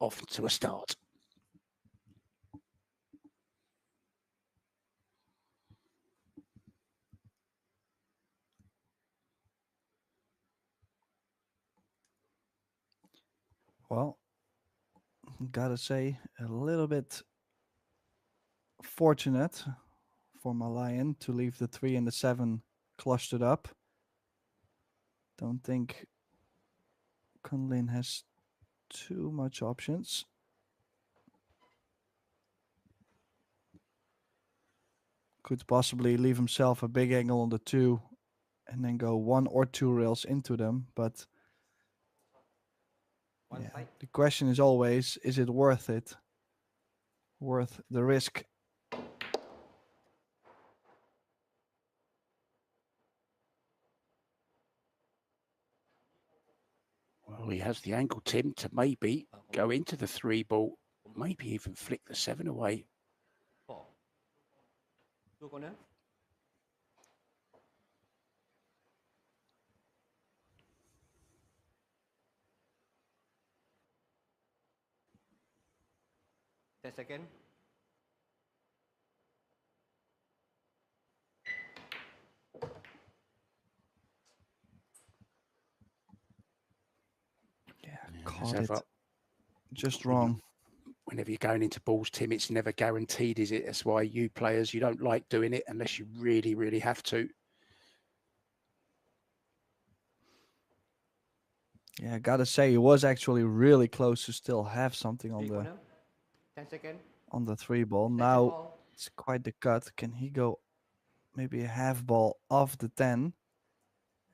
off to a start. Well, gotta say, a little bit fortunate for my lion to leave the 3 and the 7 clustered up. Don't think Kunlin has too much options. Could possibly leave himself a big angle on the 2 and then go 1 or 2 rails into them, but yeah, the question is always, is it worth it? Worth the risk? Well, he has the angle, Tim, to maybe go into the 3 ball, maybe even flick the 7 away. Second. Yeah, caught it. Just when wrong. Whenever you're going into balls, Tim, it's never guaranteed, is it? That's why you players, you don't like doing it unless you really, really have to. Yeah, gotta say, he was actually really close to still have something on the 10 seconds. on the 3 ball. Now it's quite the cut. Can he go maybe a half ball off the 10?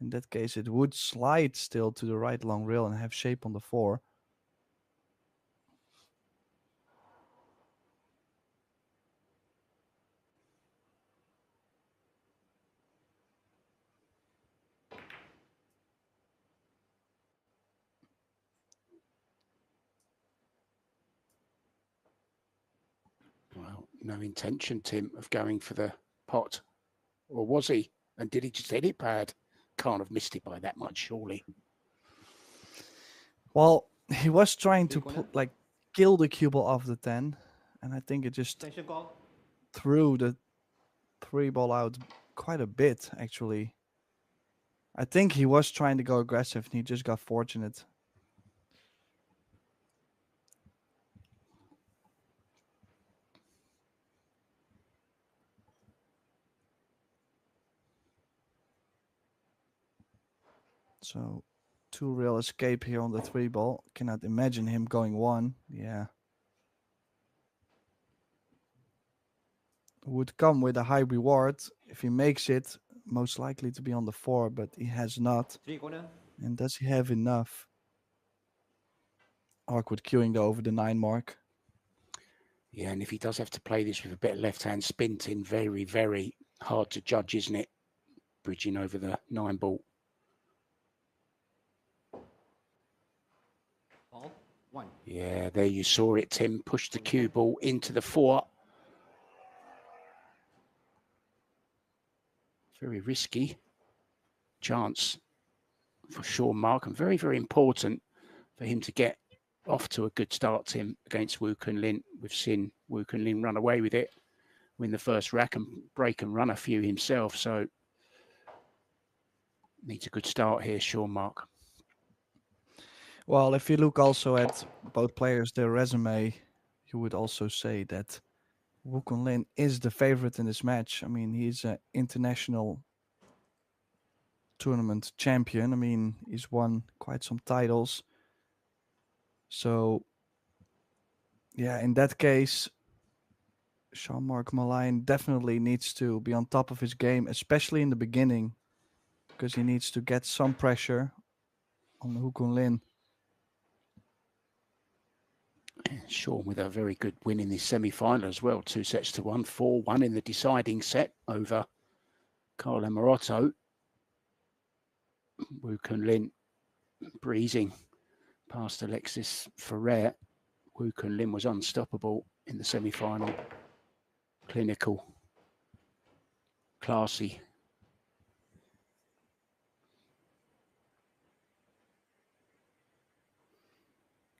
In that case, it would slide still to the right long rail and have shape on the 4. Well, no intention, Tim, of going for the pot. Or was he? And did he just hit it bad? Can't have missed it by that much, surely. Well, he was trying to kill the cue ball off the 10, and I think it just threw the 3 ball out quite a bit, actually. I think he was trying to go aggressive, and he just got fortunate. So 2 rail escape here on the 3 ball. Cannot imagine him going 1. Yeah. Would come with a high reward. If he makes it, most likely to be on the 4, but he has not. And does he have enough? Awkward queuing though over the 9 mark. Yeah, and if he does have to play this with a bit of left-hand spin, Tim, very, very hard to judge, isn't it? Bridging over the 9 ball. Yeah, there you saw it, Tim. Push the cue ball into the 4. Very risky chance for Sean Mark, and very, very important for him to get off to a good start, Tim, against Wu Kunlin. We've seen Wu Kunlin run away with it, win the first rack and break and run a few himself. So needs a good start here, Sean Mark. Well, if you look also at both players, their resume, you would also say that Wu Kunlin is the favorite in this match. I mean, he's an international tournament champion. I mean, he's won quite some titles. So, yeah, in that case, Jean-Marc Malijn definitely needs to be on top of his game, especially in the beginning, because he needs to get some pressure on Wu Kunlin. Sean with a very good win in the semi-final as well. 2-1, 4-1 in the deciding set over Carlo Morotto. Wu Kunlin breezing past Alexis Ferrer. Wu Kunlin was unstoppable in the semi-final. Clinical, classy.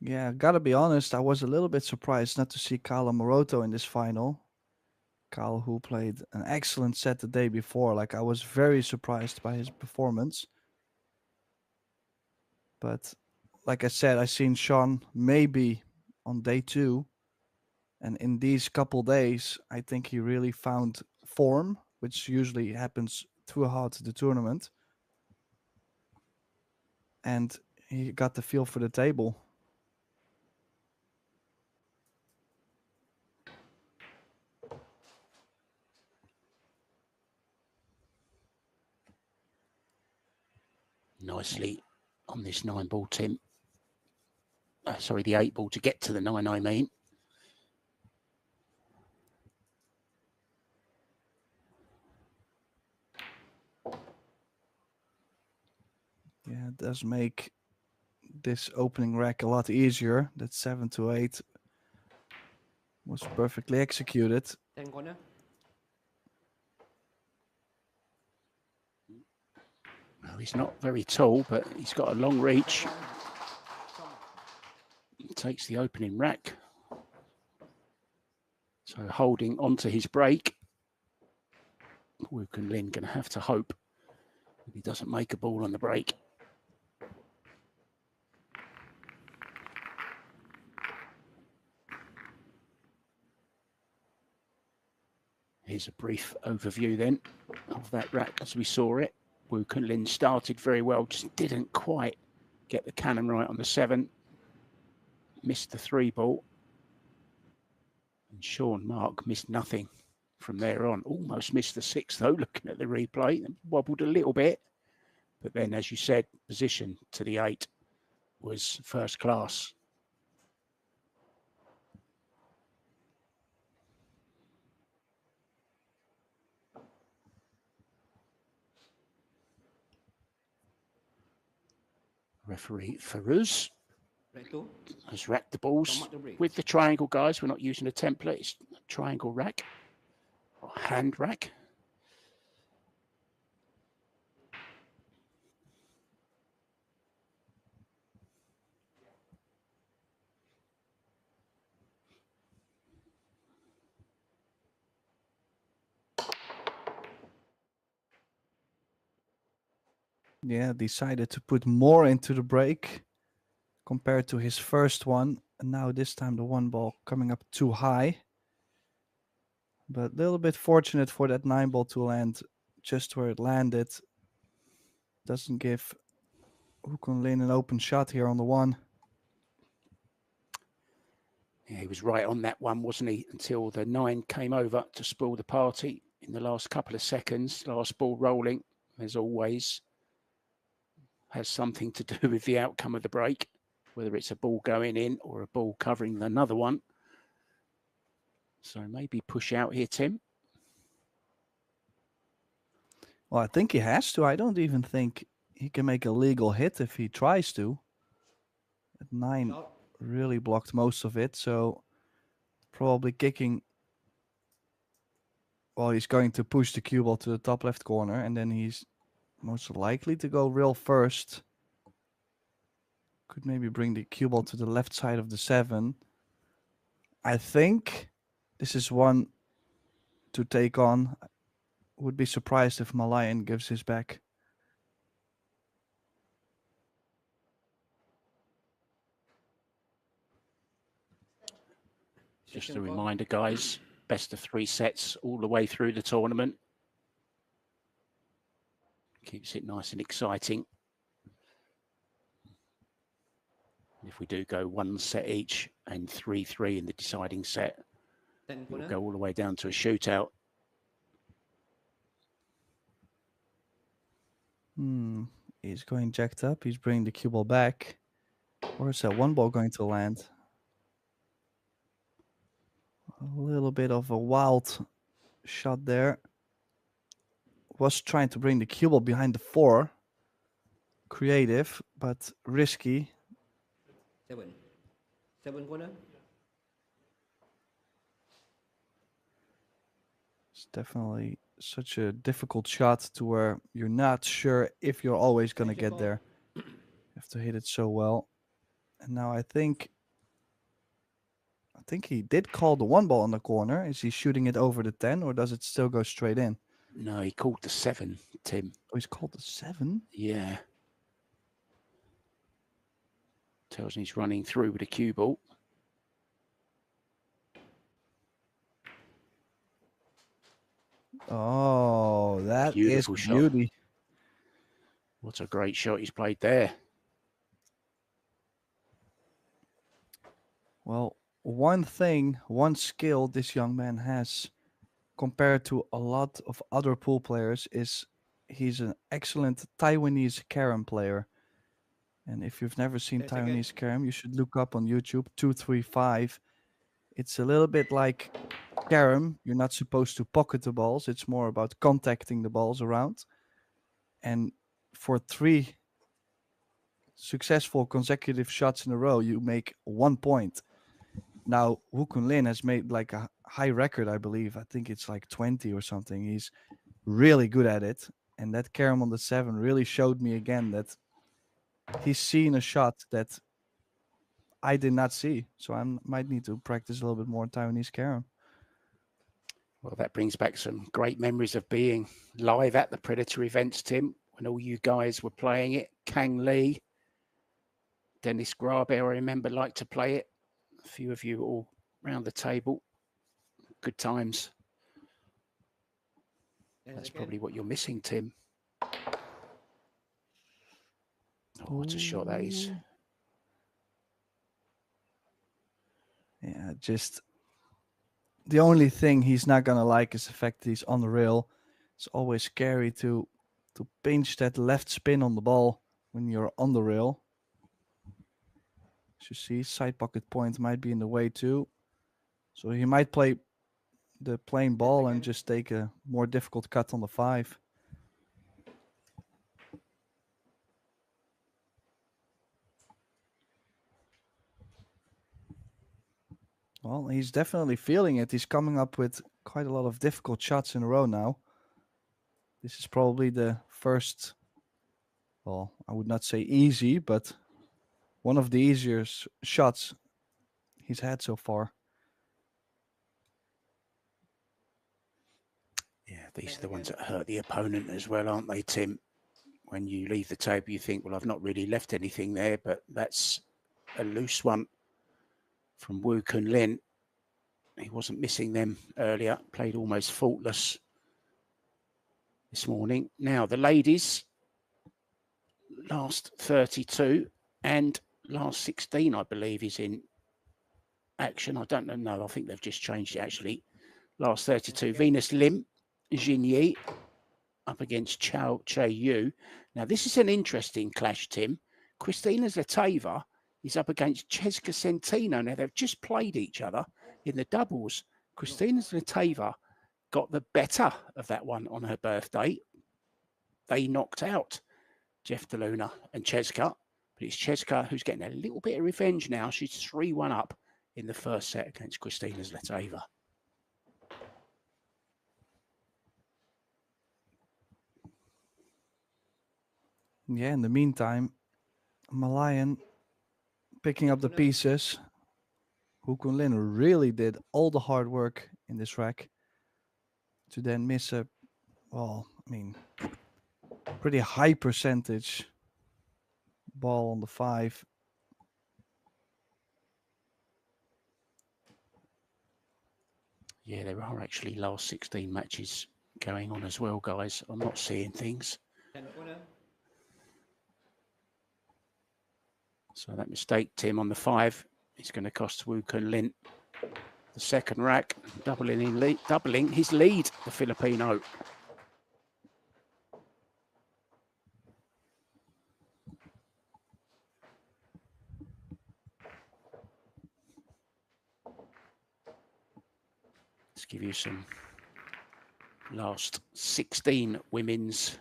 Yeah, gotta be honest, I was a little bit surprised not to see Kyle Moroto in this final. Kyle, who played an excellent set the day before. Like, I was very surprised by his performance. But like I said, I seen Sean maybe on day 2. And in these couple days, I think he really found form, which usually happens throughout the tournament. And he got the feel for the table. Nicely on this 9-ball, Tim. Sorry, the 8-ball to get to the 9, I mean. Yeah, it does make this opening rack a lot easier. That 7 to 8 was perfectly executed. 10 corner. Well, he's not very tall, but he's got a long reach. He takes the opening rack. So holding onto his break, Woo Kun Lin going to have to hope that he doesn't make a ball on the break. Here's a brief overview then of that rack as we saw it. Woo Kun Lin started very well, just didn't quite get the cannon right on the 7. Missed the 3-ball. And Sean Mark missed nothing from there on. Almost missed the 6 though, looking at the replay. Wobbled a little bit. But then, as you said, position to the 8 was first class. Referee Farouz has racked the balls with the triangle, guys. We're not using a template. It's a triangle rack or hand rack. Yeah, decided to put more into the break compared to his first one. And now this time the 1 ball coming up too high. But a little bit fortunate for that 9 ball to land just where it landed. Doesn't give Woo Kun Lin an open shot here on the 1. Yeah, he was right on that one, wasn't he? Until the 9 came over to spoil the party in the last couple of seconds. Last ball rolling, as always, has something to do with the outcome of the break, whether it's a ball going in or a ball covering another one. So maybe push out here, Tim. Well, I think he has to. I don't even think he can make a legal hit if he tries to. At 9 really blocked most of it, so probably kicking. Well, he's going to push the cue ball to the top left corner, and then he's most likely to go real first. Could maybe bring the cue ball to the left side of the 7. I think this is one to take on. Would be surprised if Malayan gives his back. Just a reminder, guys, best of 3 sets all the way through the tournament. Keeps it nice and exciting. If we do go 1 set each and 3-3 in the deciding set, we'll go all the way down to a shootout. He's going jacked up. He's bringing the cue ball back. Or is that 1 ball going to land? A little bit of a wild shot there. Was trying to bring the cue ball behind the 4. Creative, but risky. 7 corner. It's definitely such a difficult shot to where you're not sure if you're always going to get there. You have to hit it so well. And now I think he did call the 1 ball on the corner. Is he shooting it over the 10 or does it still go straight in? No, he called the 7, Tim. Oh, he's called the 7? Yeah. Tells me he's running through with a cue ball. Oh, that Beautiful is shot. beauty. What a great shot he's played there. Well, one skill this young man has compared to a lot of other pool players is he's an excellent Taiwanese carom player. And if you've never seen Taiwanese carom, you should look up on YouTube 235. It's a little bit like carom. You're not supposed to pocket the balls. It's more about contacting the balls around. And for 3 successful consecutive shots in a row, you make 1 point. Now, Woo Kun Lin has made like a high record, I believe. I think it's like 20 or something. He's really good at it. And that carom on the 7 really showed me again that he's seen a shot that I did not see. So I might need to practice a little bit more Taiwanese carom. Well, that brings back some great memories of being live at the Predator events, Tim, when all you guys were playing it. Kang Lee, Dennis Grabe, I remember, liked to play it. A few of you all around the table. Good times. That's probably what you're missing, Tim. Oh, what a shot that is. Yeah, just the only thing he's not gonna like is the fact that he's on the rail. It's always scary to pinch that left spin on the ball when you're on the rail. As you see, side pocket point might be in the way too. So he might play the plain ball and just take a more difficult cut on the 5. Well, he's definitely feeling it. He's coming up with quite a lot of difficult shots in a row now. This is probably the first, well, I would not say easy, but one of the easier shots he's had so far. Yeah, these are the ones that hurt the opponent as well, aren't they, Tim? When you leave the table, you think, well, I've not really left anything there, but that's a loose one from Woo Kun Lin. He wasn't missing them earlier, played almost faultless this morning. Now, the ladies, last 32 and last 16, I believe, is in action. I don't know. No, I think they've just changed it, actually. Last 32, Venus Lim, Jin Yi, up against Chao Che Yu. Now, this is an interesting clash, Tim. Kristina Zleteva is up against Cheska Centino. Now, they've just played each other in the doubles. Kristina Zleteva got the better of that one on her birthday. They knocked out Jeff DeLuna and Cheska, but it's Cheska who's getting a little bit of revenge now. She's 3-1 up in the first set against Kristina Zleteva. Yeah, in the meantime, Malayan picking up the pieces. Woo Kun Lin really did all the hard work in this rack to then miss a, well, I mean, pretty high percentage ball on the 5. Yeah, there are actually last 16 matches going on as well, guys. I'm not seeing things. So that mistake, Tim, on the 5 is going to cost Woo Kun Lin the second rack, doubling his lead, the Filipino. Let's give you some last 16 women's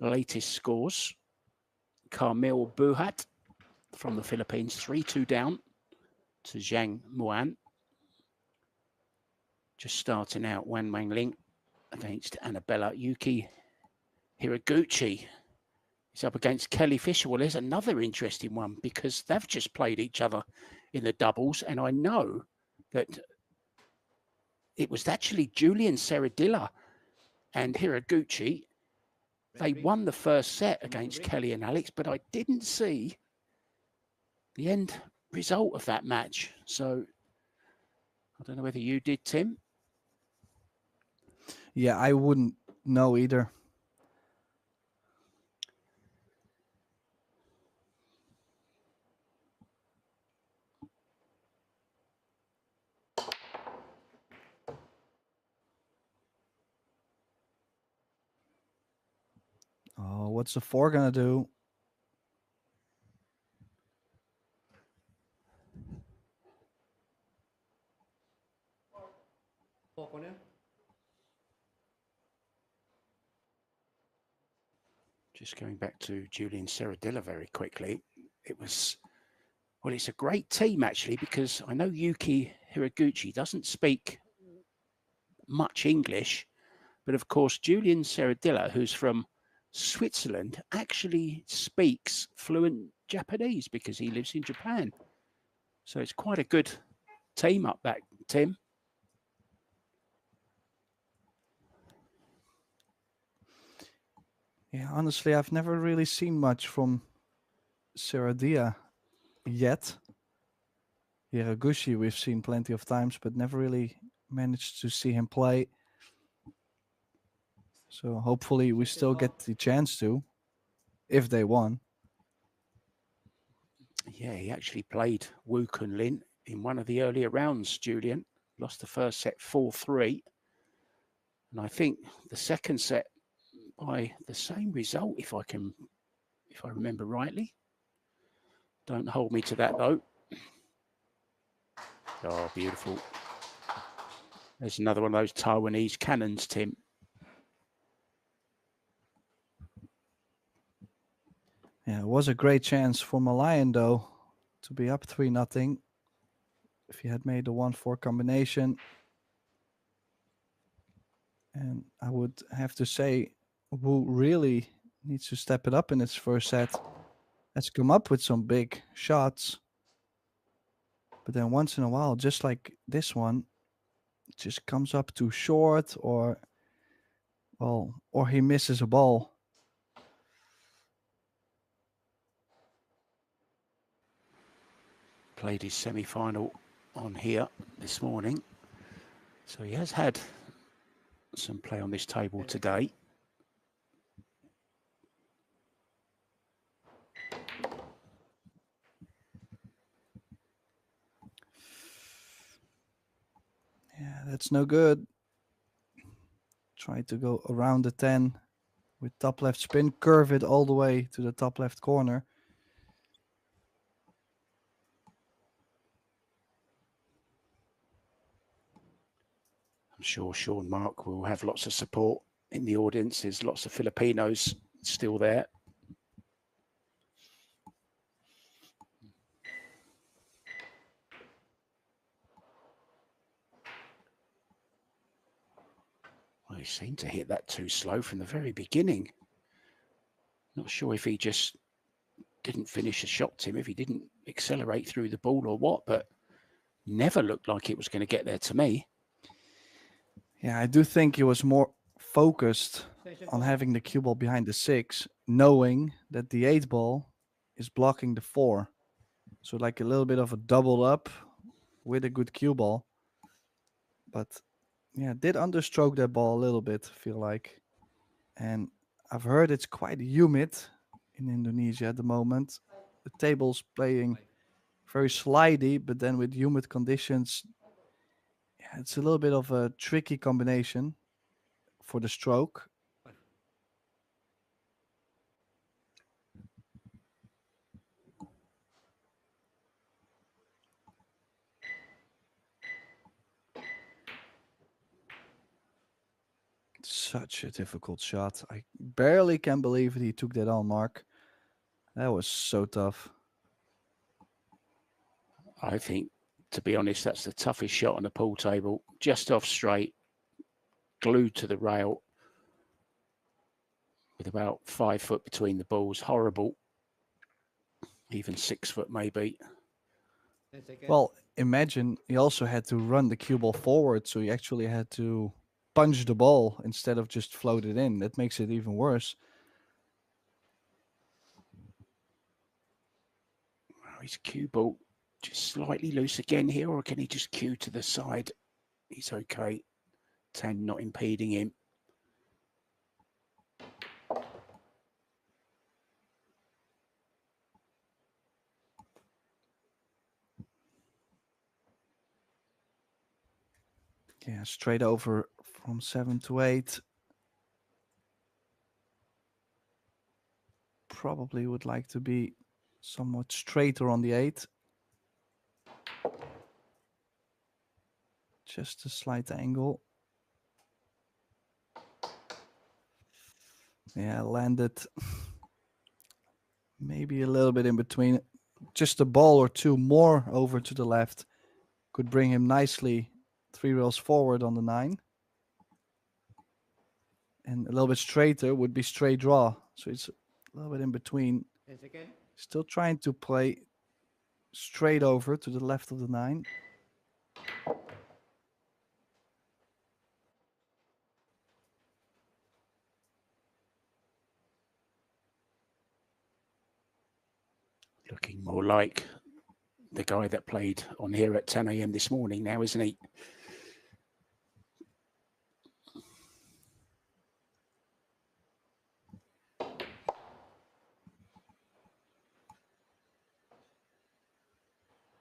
latest scores. Carmel Buhat from the Philippines, 3-2 down to Zhang Muan. Just starting out, Wan Wang Ling against Annabella Yuki Hiraguchi He's up against Kelly Fisher. Well, there's another interesting one because they've just played each other in the doubles, and I know that it was actually Julian Seradilla and Hiraguchi. They won the first set against Kelly and Alex, but I didn't see the end result of that match. So I don't know whether you did, Tim. Yeah, I wouldn't know either. Oh, what's the 4 gonna do? Just going back to Julian Seradilla very quickly. It was, well, it's a great team actually, because I know Yuki Hiraguchi doesn't speak much English, but of course, Julian Seradilla, who's from Switzerland, actually speaks fluent Japanese because he lives in Japan. So it's quite a good team up back, Tim. Yeah, honestly, I've never really seen much from Seradia yet. Hiraguchi we've seen plenty of times, but never really managed to see him play. So hopefully we still get the chance to, if they won. Yeah, he actually played Wu Kunlin in one of the earlier rounds, Julian. Lost the first set 4-3. And I think the second set by the same result, if I remember rightly. Don't hold me to that though. Oh, beautiful. There's another one of those Taiwanese cannons, Tim. Yeah, it was a great chance for Malayan though to be up 3-0 if he had made the 1-4 combination. And I would have to say, Wu really needs to step it up in his first set. Has come up with some big shots. But then once in a while, just like this one, it just comes up too short or he misses a ball. Played his semi-final on here this morning. So he has had some play on this table today. Yeah, that's no good. Try to go around the 10 with top left spin, curve it all the way to the top left corner. I'm sure Sean Mark will have lots of support in the audience. There's lots of Filipinos still there. Well, he seemed to hit that too slow from the very beginning. Not sure if he just didn't finish the shot, Tim, if he didn't accelerate through the ball or what, but never looked like it was going to get there to me. Yeah, I do think he was more focused on having the cue ball behind the 6, knowing that the 8 ball is blocking the 4. So like a little bit of a double up with a good cue ball. But yeah, did understroke that ball a little bit, I feel like. And I've heard it's quite humid in Indonesia at the moment. The table's playing very slidey, but then with humid conditions, yeah, it's a little bit of a tricky combination for the stroke. Such a difficult shot. I barely can believe that he took that on, Mark. That was so tough. I think, to be honest, that's the toughest shot on the pool table. Just off straight, glued to the rail. with about 5 foot between the balls. Horrible. Even 6 foot maybe. Well, imagine he also had to run the cue ball forward, so he actually had to punch the ball instead of just float it in. That makes it even worse. Well, his cue ball just slightly loose again here, or can he just cue to the side? He's okay. 10 not impeding him. Yeah, straight over from 7 to 8. Probably would like to be somewhat straighter on the 8. Just a slight angle. Yeah, landed maybe a little bit in between. Just a ball or two more over to the left could bring him nicely 3 rails forward on the 9. And a little bit straighter would be straight draw. So it's a little bit in between. Still trying to play straight over to the left of the 9. Looking more like the guy that played on here at 10 a.m. this morning now, isn't he?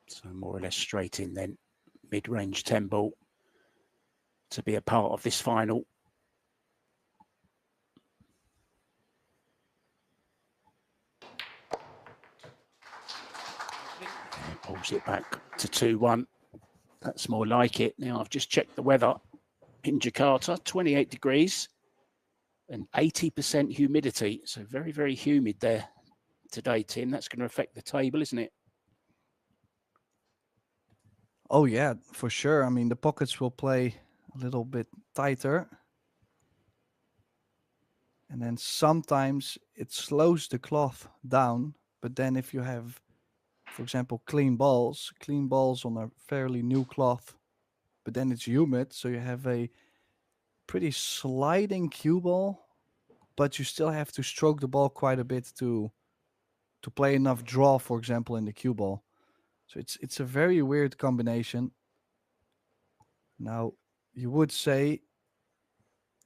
So more or less straight in then, mid-range 10 ball to be a part of this final. And pulls it back to 2-1. That's more like it. Now I've just checked the weather in Jakarta, 28 degrees and 80% humidity. So very, very humid there today, Tim. That's going to affect the table, isn't it? Oh, yeah, for sure. I mean, the pockets will play a little bit tighter. And then sometimes it slows the cloth down. But then if you have, for example, clean balls on a fairly new cloth, but then it's humid, so you have a pretty sliding cue ball, but you still have to stroke the ball quite a bit to play enough draw, for example, in the cue ball. So it's a very weird combination. Now, you would say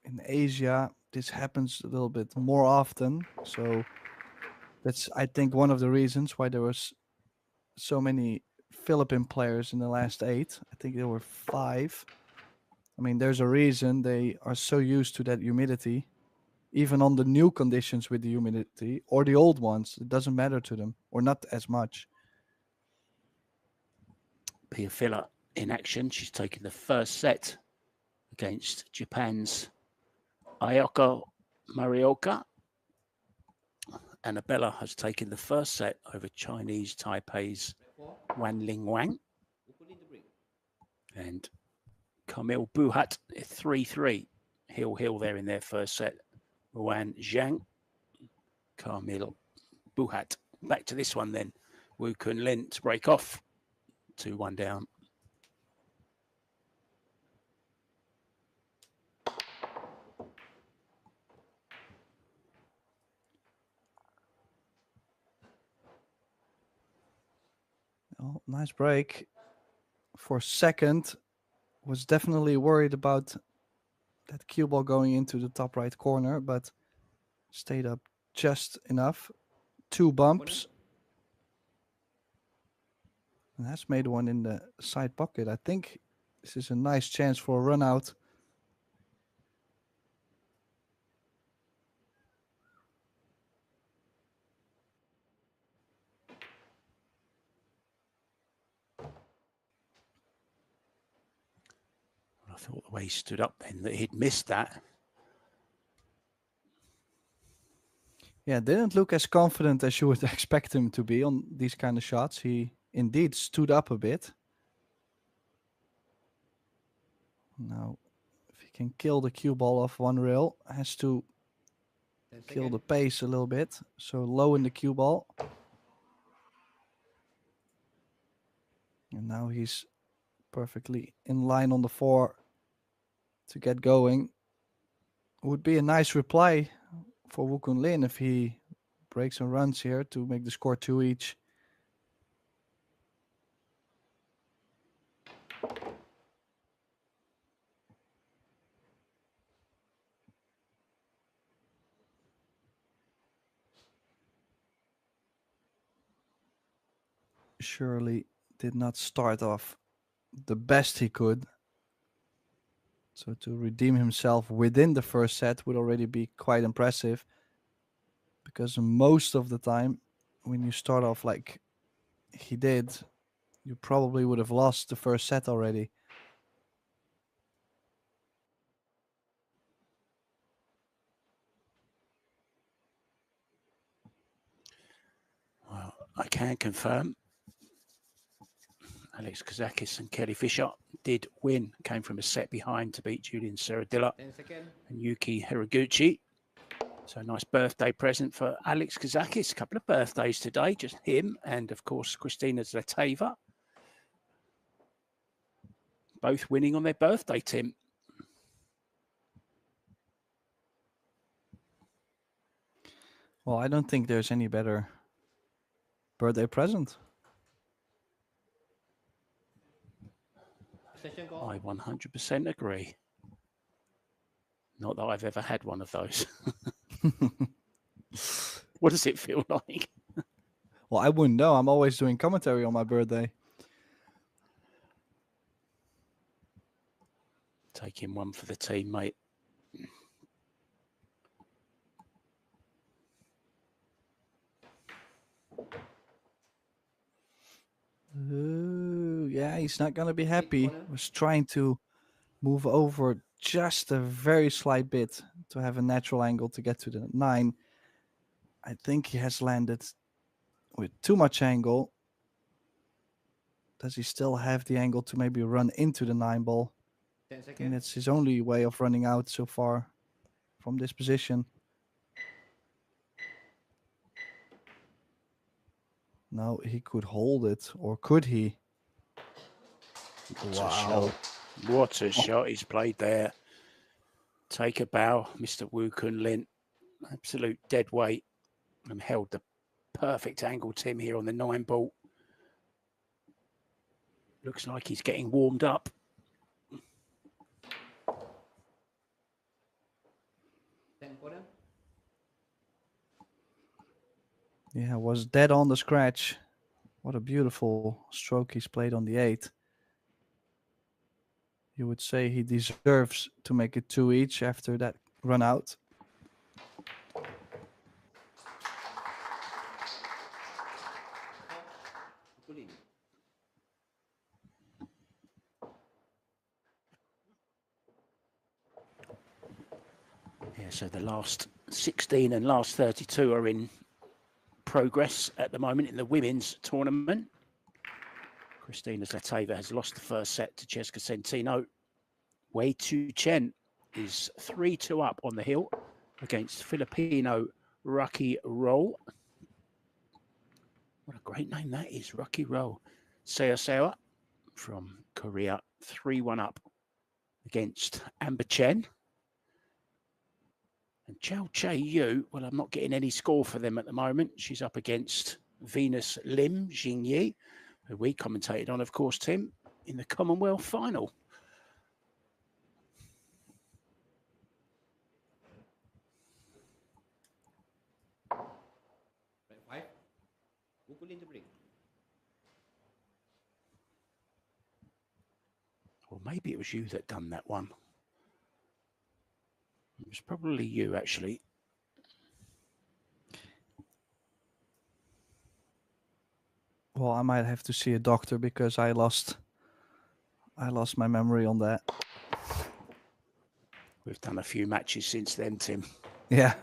in Asia this happens a little bit more often. So that's, I think, one of the reasons why there was so many Philippine players in the last 8. I think there were 5. I mean, there's a reason they are so used to that humidity, even on the new conditions with the humidity or the old ones. It doesn't matter to them, or not as much. Pia Filler in action. She's taken the first set against Japan's Ayako Morioka. Annabella has taken the first set over Chinese Taipei's Wanling Wang. And Camille Buhat, 3-3. Hill there in their first set. Wan Zhang, Camille Buhat. Back to this one then. Wu Kun Lin to break off. 2-1 down. Oh, nice break. For second, was definitely worried about that cue ball going into the top right corner, but stayed up just enough. 2 bumps. And has made one in the side pocket. I think this is a nice chance for a run out. I thought the way he stood up then that he'd missed that. Yeah, didn't look as confident as you would expect him to be on these kind of shots. He indeed stood up a bit. Now, if he can kill the cue ball off one rail, has to kill the pace a little bit. So low in the cue ball. And now he's perfectly in line on the 4 to get going. Would be a nice reply for Wu Kun Lin if he breaks and runs here to make the score 2 each. Surely did not start off the best he could. So to redeem himself within the first set would already be quite impressive. Because most of the time, when you start off like he did, you probably would have lost the first set already. Well, I can confirm Alex Kazakis and Kelly Fisher did win, came from a set behind to beat Julian Seradilla and Yuki Hiraguchi. So a nice birthday present for Alex Kazakis. A couple of birthdays today, just him and, of course, Kristina Zleteva. Both winning on their birthday, Tim. Well, I don't think there's any better birthday present. I 100% agree. Not that I've ever had one of those. What does it feel like? Well, I wouldn't know. I'm always doing commentary on my birthday. Taking one for the team, mate. Ooh, yeah, he's not going to be happy. Was trying to move over just a very slight bit to have a natural angle to get to the 9. I think he has landed with too much angle. Does he still have the angle to maybe run into the 9 ball? I think that's his only way of running out so far from this position. No, he could hold it, or could he? Wow. What a shot he's played there. Take a bow, Mr. Wu Kun Lin. Absolute dead weight and held the perfect angle, Tim, here on the 9 ball. Looks like he's getting warmed up. Yeah, was dead on the scratch. What a beautiful stroke he's played on the 8. You would say he deserves to make it 2 each after that run out. Yeah, so the last 16 and last 32 are in progress at the moment in the women's tournament. Kristina Zleteva has lost the first set to Cheska Centino. Wei Tu Chen is 3-2 up on the hill against Filipino Rucky Roll. What a great name that is, Rucky Roll. Seoseoa from Korea, 3-1 up against Amber Chen. And Chao Che-Yu, well, I'm not getting any score for them at the moment. She's up against Venus Lim Jingyi, who we commentated on, of course, Tim, in the Commonwealth final. Or maybe it was you that done that one. It was probably you, actually. Well, I might have to see a doctor because I lost my memory on that. We've done a few matches since then, Tim. Yeah.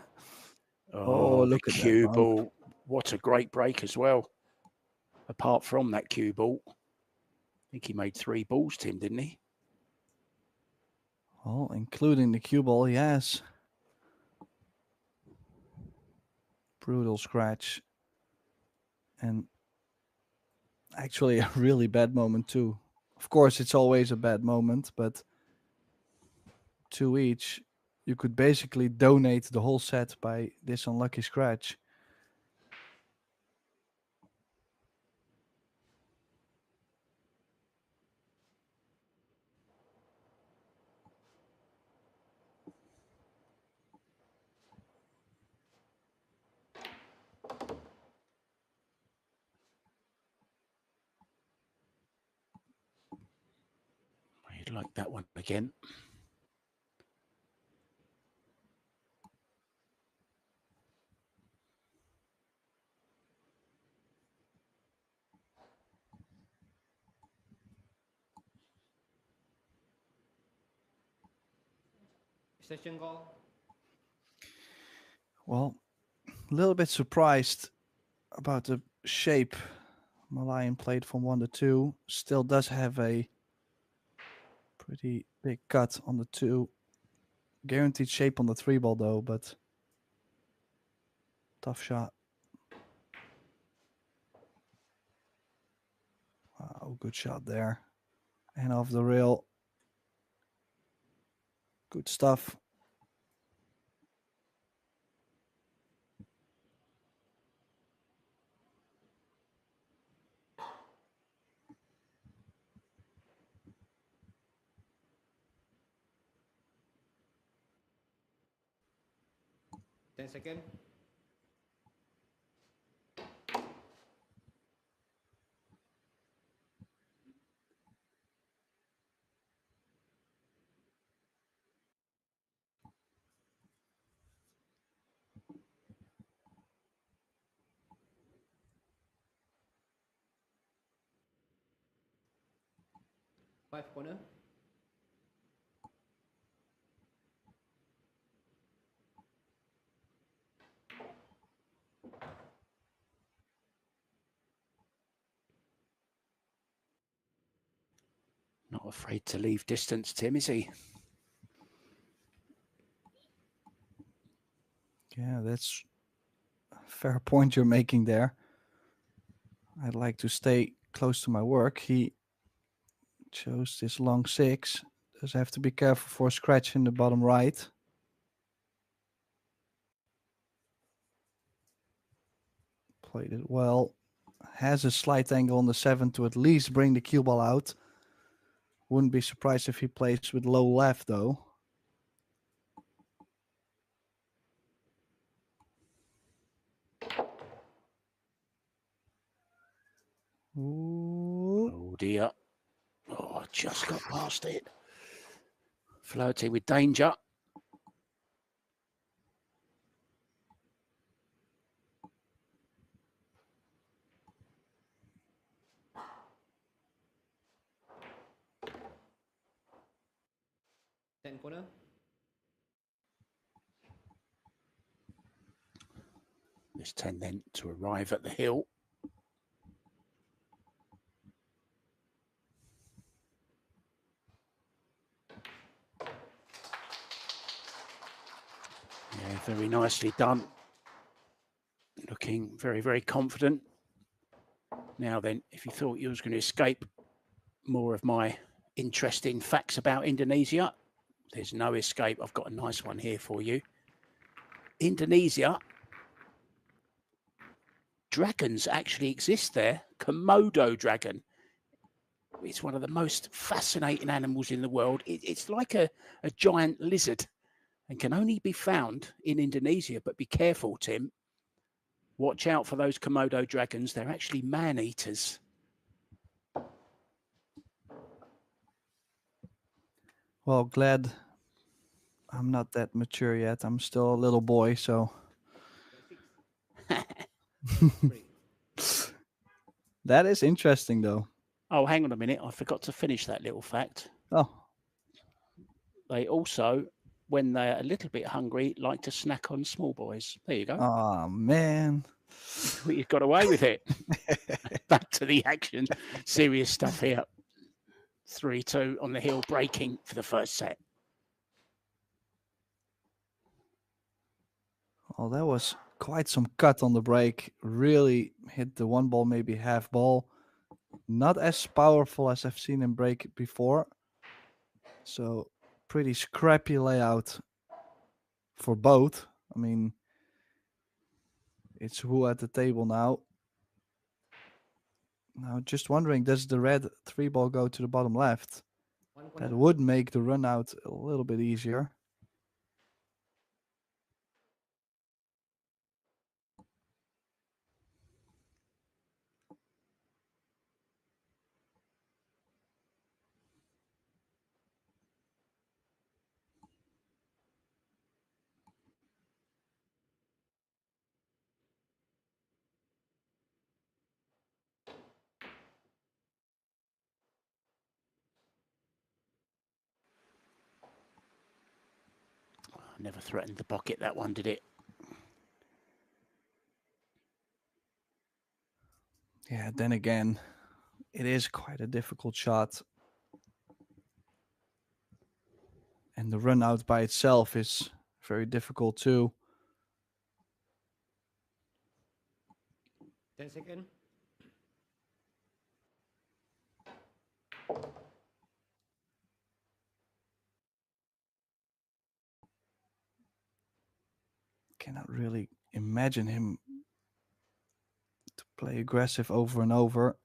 Oh, look the at cue that ball. What a great break as well. Apart from that cue ball. I think he made 3 balls, Tim, didn't he? Well, including the cue ball, yes. Brutal scratch. And actually a really bad moment too. Of course, it's always a bad moment, but 2 each, you could basically donate the whole set by this unlucky scratch. You'd like that one again. Session call. Well, a little bit surprised about the shape Malayan played from 1 to 2. Still does have a pretty big cut on the 2. Guaranteed shape on the 3 ball though, but tough shot. Wow, good shot there. And off the rail. Good stuff. Ten seconds. Five corner. Not afraid to leave distance, Tim, is he? Yeah, that's a fair point you're making there. I'd like to stay close to my work. He chose this long 6. Does have to be careful for scratch in the bottom right. Played it well. Has a slight angle on the 7 to at least bring the cue ball out. Wouldn't be surprised if he plays with low left though. Ooh. Oh dear. Oh, just got past it. Flirting with danger. Ten corner. This 10 then to arrive at the hill. Yeah, very nicely done. Looking very, very confident. Now then, if you thought you was going to escape more of my interesting facts about Indonesia, there's no escape. I've got a nice one here for you. Indonesia, dragons actually exist there. Komodo dragon. It's one of the most fascinating animals in the world. It's like a giant lizard and can only be found in Indonesia. But be careful, Tim. Watch out for those Komodo dragons. They're actually man-eaters. Well, glad I'm not that mature yet. I'm still a little boy, so. That is interesting, though. Oh, hang on a minute. I forgot to finish that little fact. Oh. They also, when they're a little bit hungry, like to snack on small boys. There you go. Oh, man. You got away with it. Back to the action. Serious stuff here. 3-2 on the hill, breaking for the first set. Well, that was quite some cut on the break. Really hit the one ball, maybe half ball. Not as powerful as I've seen him break before. So pretty scrappy layout for both. I mean, it's who at the table now. Now, just wondering, does the red 3 ball go to the bottom left? One That corner. would make the run out a little bit easier. Never threatened the pocket, that one, did it? Yeah, then again, it is quite a difficult shot. And the run out by itself is very difficult too. 10 seconds. Cannot really imagine him to play aggressive over and over.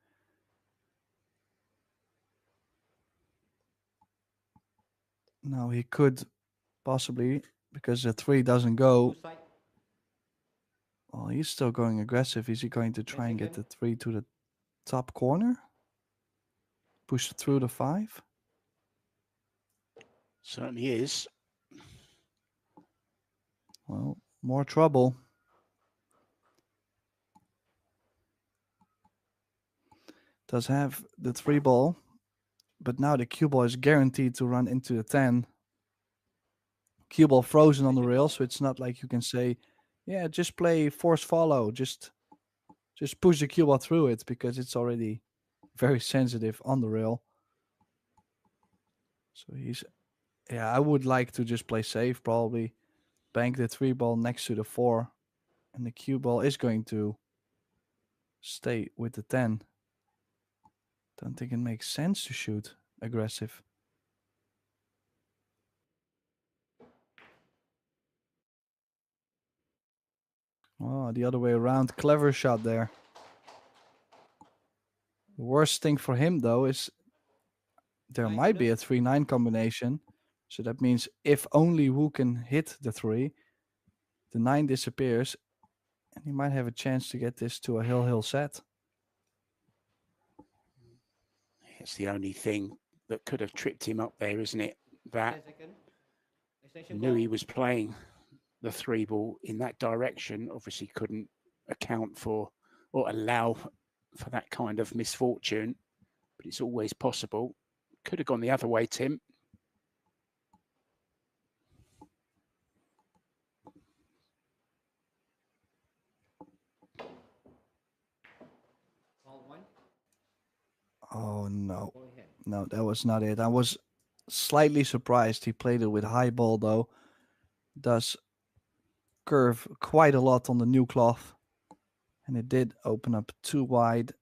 No, he could possibly, because the 3 doesn't go. Two side. Well, he's still going aggressive. Is he going to try and get the second. 3 to the top corner? Push through the 5? Certainly is. Well, more trouble. Does have the 3 ball, but now the cue ball is guaranteed to run into the 10. Cue ball frozen on the rail, so it's not like you can say, yeah, just play force follow. Just push the cue ball through it, because it's already very sensitive on the rail. So I would like to just play safe, probably bank the 3 ball next to the 4, and the cue ball is going to stay with the 10. Don't think it makes sense to shoot aggressive. Oh, the other way around. Clever shot there. The worst thing for him, though, is there Nine might be corner. a 3-9 combination. So that means if only Wu can hit the 3, the 9 disappears, and he might have a chance to get this to a hill set. It's the only thing that could have tripped him up there, isn't it? That 10 seconds. he Extension knew call. he was playing the 3 ball in that direction. Obviously couldn't account for or allow for that kind of misfortune, but it's always possible. Could have gone the other way, Tim. Ball one. Oh, no. Go ahead. No, that was not it. I was slightly surprised he played it with high ball, though. Does curve quite a lot on the new cloth. And it did open up too wide,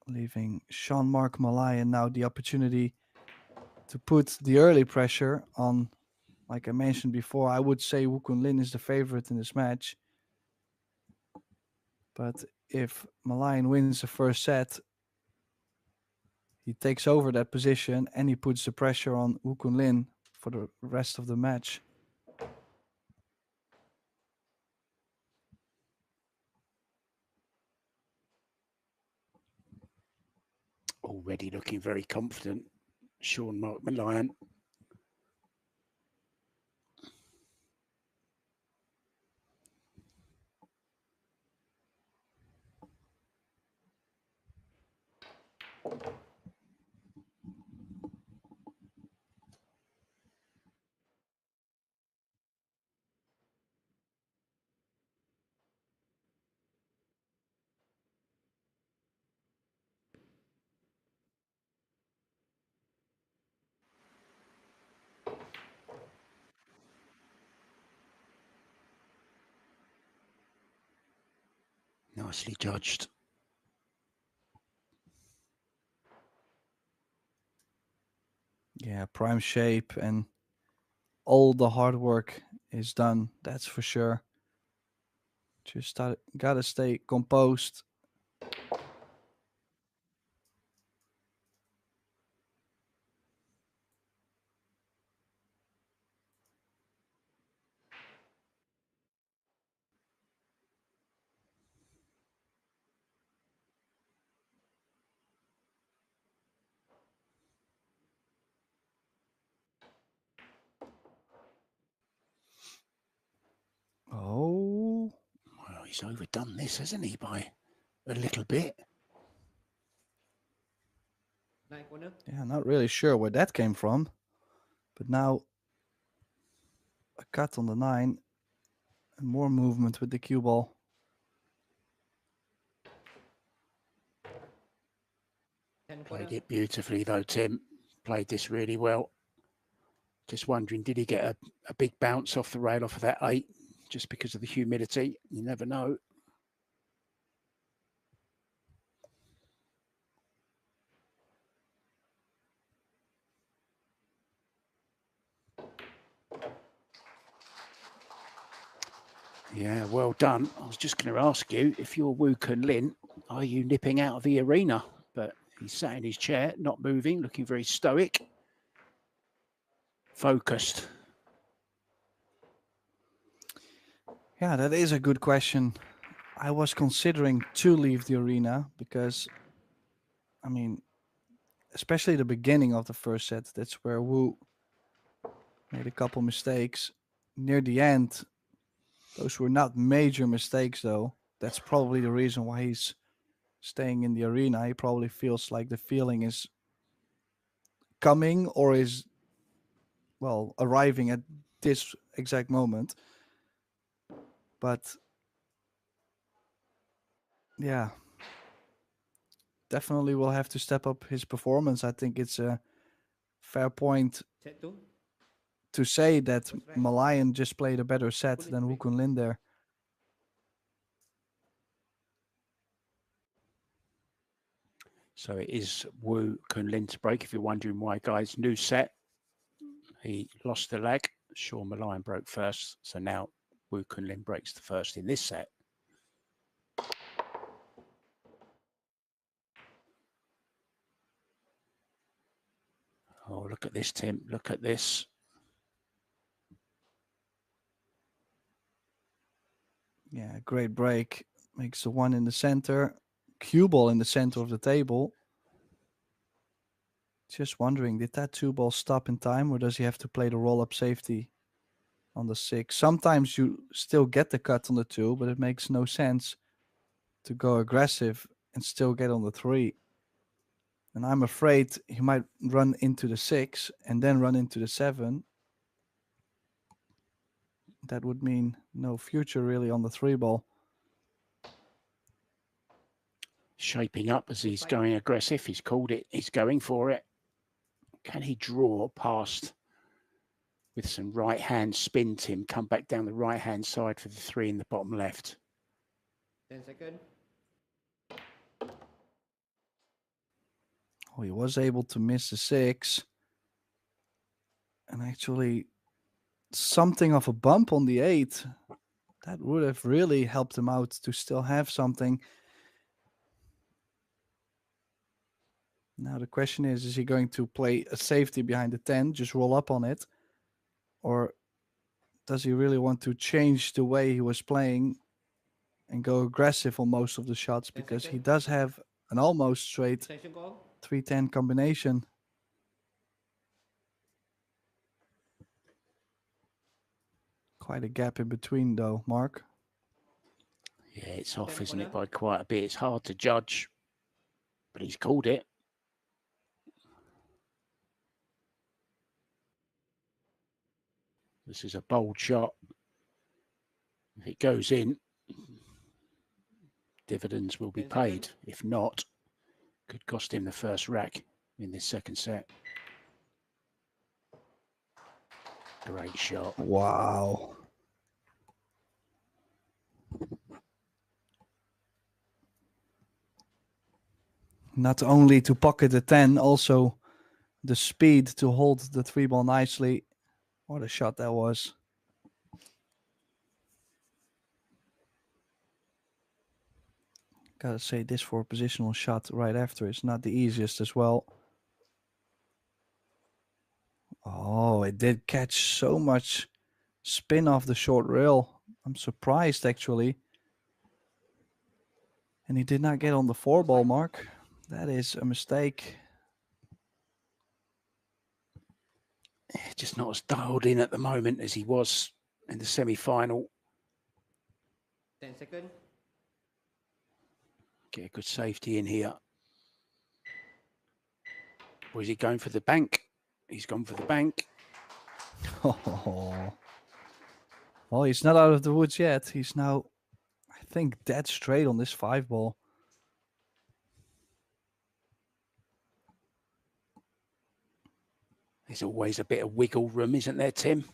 leaving Jean-Marc Malayan now the opportunity to put the early pressure on. Like I mentioned before, I would say Wu Kunlin is the favorite in this match. But if Malayan wins the first set, he takes over that position and he puts the pressure on Wu Kunlin for the rest of the match. Already looking very confident, Jean-Marc Malayan. Nicely judged. Yeah, prime shape and all the hard work is done. That's for sure. Just gotta stay composed. Oh, Well, he's overdone this, hasn't he, by a little bit? Nine corner. yeah, not really sure where that came from. But now a cut on the 9 and more movement with the cue ball. Ten corner. Played it beautifully, though, Tim. Played this really well. Just wondering, did he get a big bounce off the rail off of that 8 just because of the humidity? You never know. Yeah, well done. I was just going to ask you, if you're Woo Kun Lin, are you nipping out of the arena? But he sat in his chair, not moving, looking very stoic, focused. Yeah, that is a good question. I was considering to leave the arena because, I mean, especially the beginning of the first set, that's where Wu made a couple mistakes. Near the end, those were not major mistakes, though. That's probably the reason why he's staying in the arena. He probably feels like the feeling is coming or is, well, arriving at this exact moment. But yeah, definitely will have to step up his performance. I think it's a fair point Set 2. to say that First right. Malayan just played a better set Fully than Wu break. Kun Lin there. So it is Woo Kun Lin to break. If you're wondering why, guys, new set. He lost the leg. Sean Malayan broke first. So now Woo Kun Lin breaks the first in this set. Oh, look at this, Tim. Look at this. Yeah, great break. Makes the 1 in the center. Cue ball in the center of the table. Just wondering, did that 2 ball stop in time or does he have to play the roll-up safety on the 6? Sometimes you still get the cut on the 2, but it makes no sense to go aggressive and still get on the 3. And I'm afraid he might run into the 6 and then run into the 7. That would mean no future really on the 3 ball. Shaping up as he's going aggressive. He's called it. He's going for it. Can he draw past with some right hand spin, Tim? Come back down the right hand side for the 3 in the bottom left. 10 seconds. Oh, he was able to miss the 6. And actually something of a bump on the 8. That would have really helped him out to still have something. Now the question is he going to play a safety behind the 10, just roll up on it? Or does he really want to change the way he was playing and go aggressive on most of the shots? Because he does have an almost straight Extension call. 3-10 combination. Quite a gap in between though, Mark. Yeah, it's off, isn't it, by quite a bit. It's hard to judge, but he's called it. This is a bold shot. If it goes in, dividends will be paid. If not, could cost him the first rack in this second set. Great shot. Wow. not only to pocket the 10, also the speed to hold the 3-ball nicely. What a shot that was. Gotta say, this for a positional shot right after is not the easiest as well. Oh, it did catch so much spin off the short rail. I'm surprised, actually. And he did not get on the 4-ball mark. That is a mistake. Just not as dialed in at the moment as he was in the semi-final. 10 seconds. Get a good safety in here. Or is he going for the bank? He's gone for the bank. Oh, well, he's not out of the woods yet. He's now, I think, dead straight on this 5-ball. There's always a bit of wiggle room, isn't there, Tim?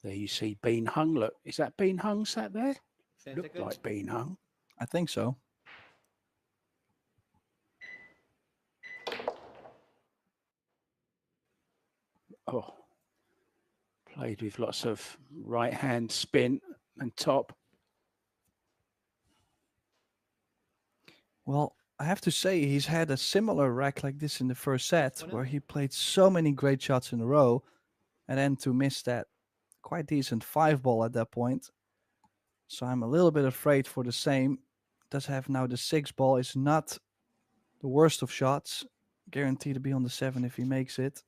There you see Bean Hung. Look, is that Bean Hung sat there? 10 Looked seconds. like Bean Hung. I think so. Oh, played with lots of right hand spin and top. Well, I have to say he's had a similar rack like this in the first set, where he played so many great shots in a row, and then to miss that quite decent 5-ball at that point. So I'm a little bit afraid for the same. Does have now the 6-ball. Is not the worst of shots. Guaranteed to be on the 7 if he makes it.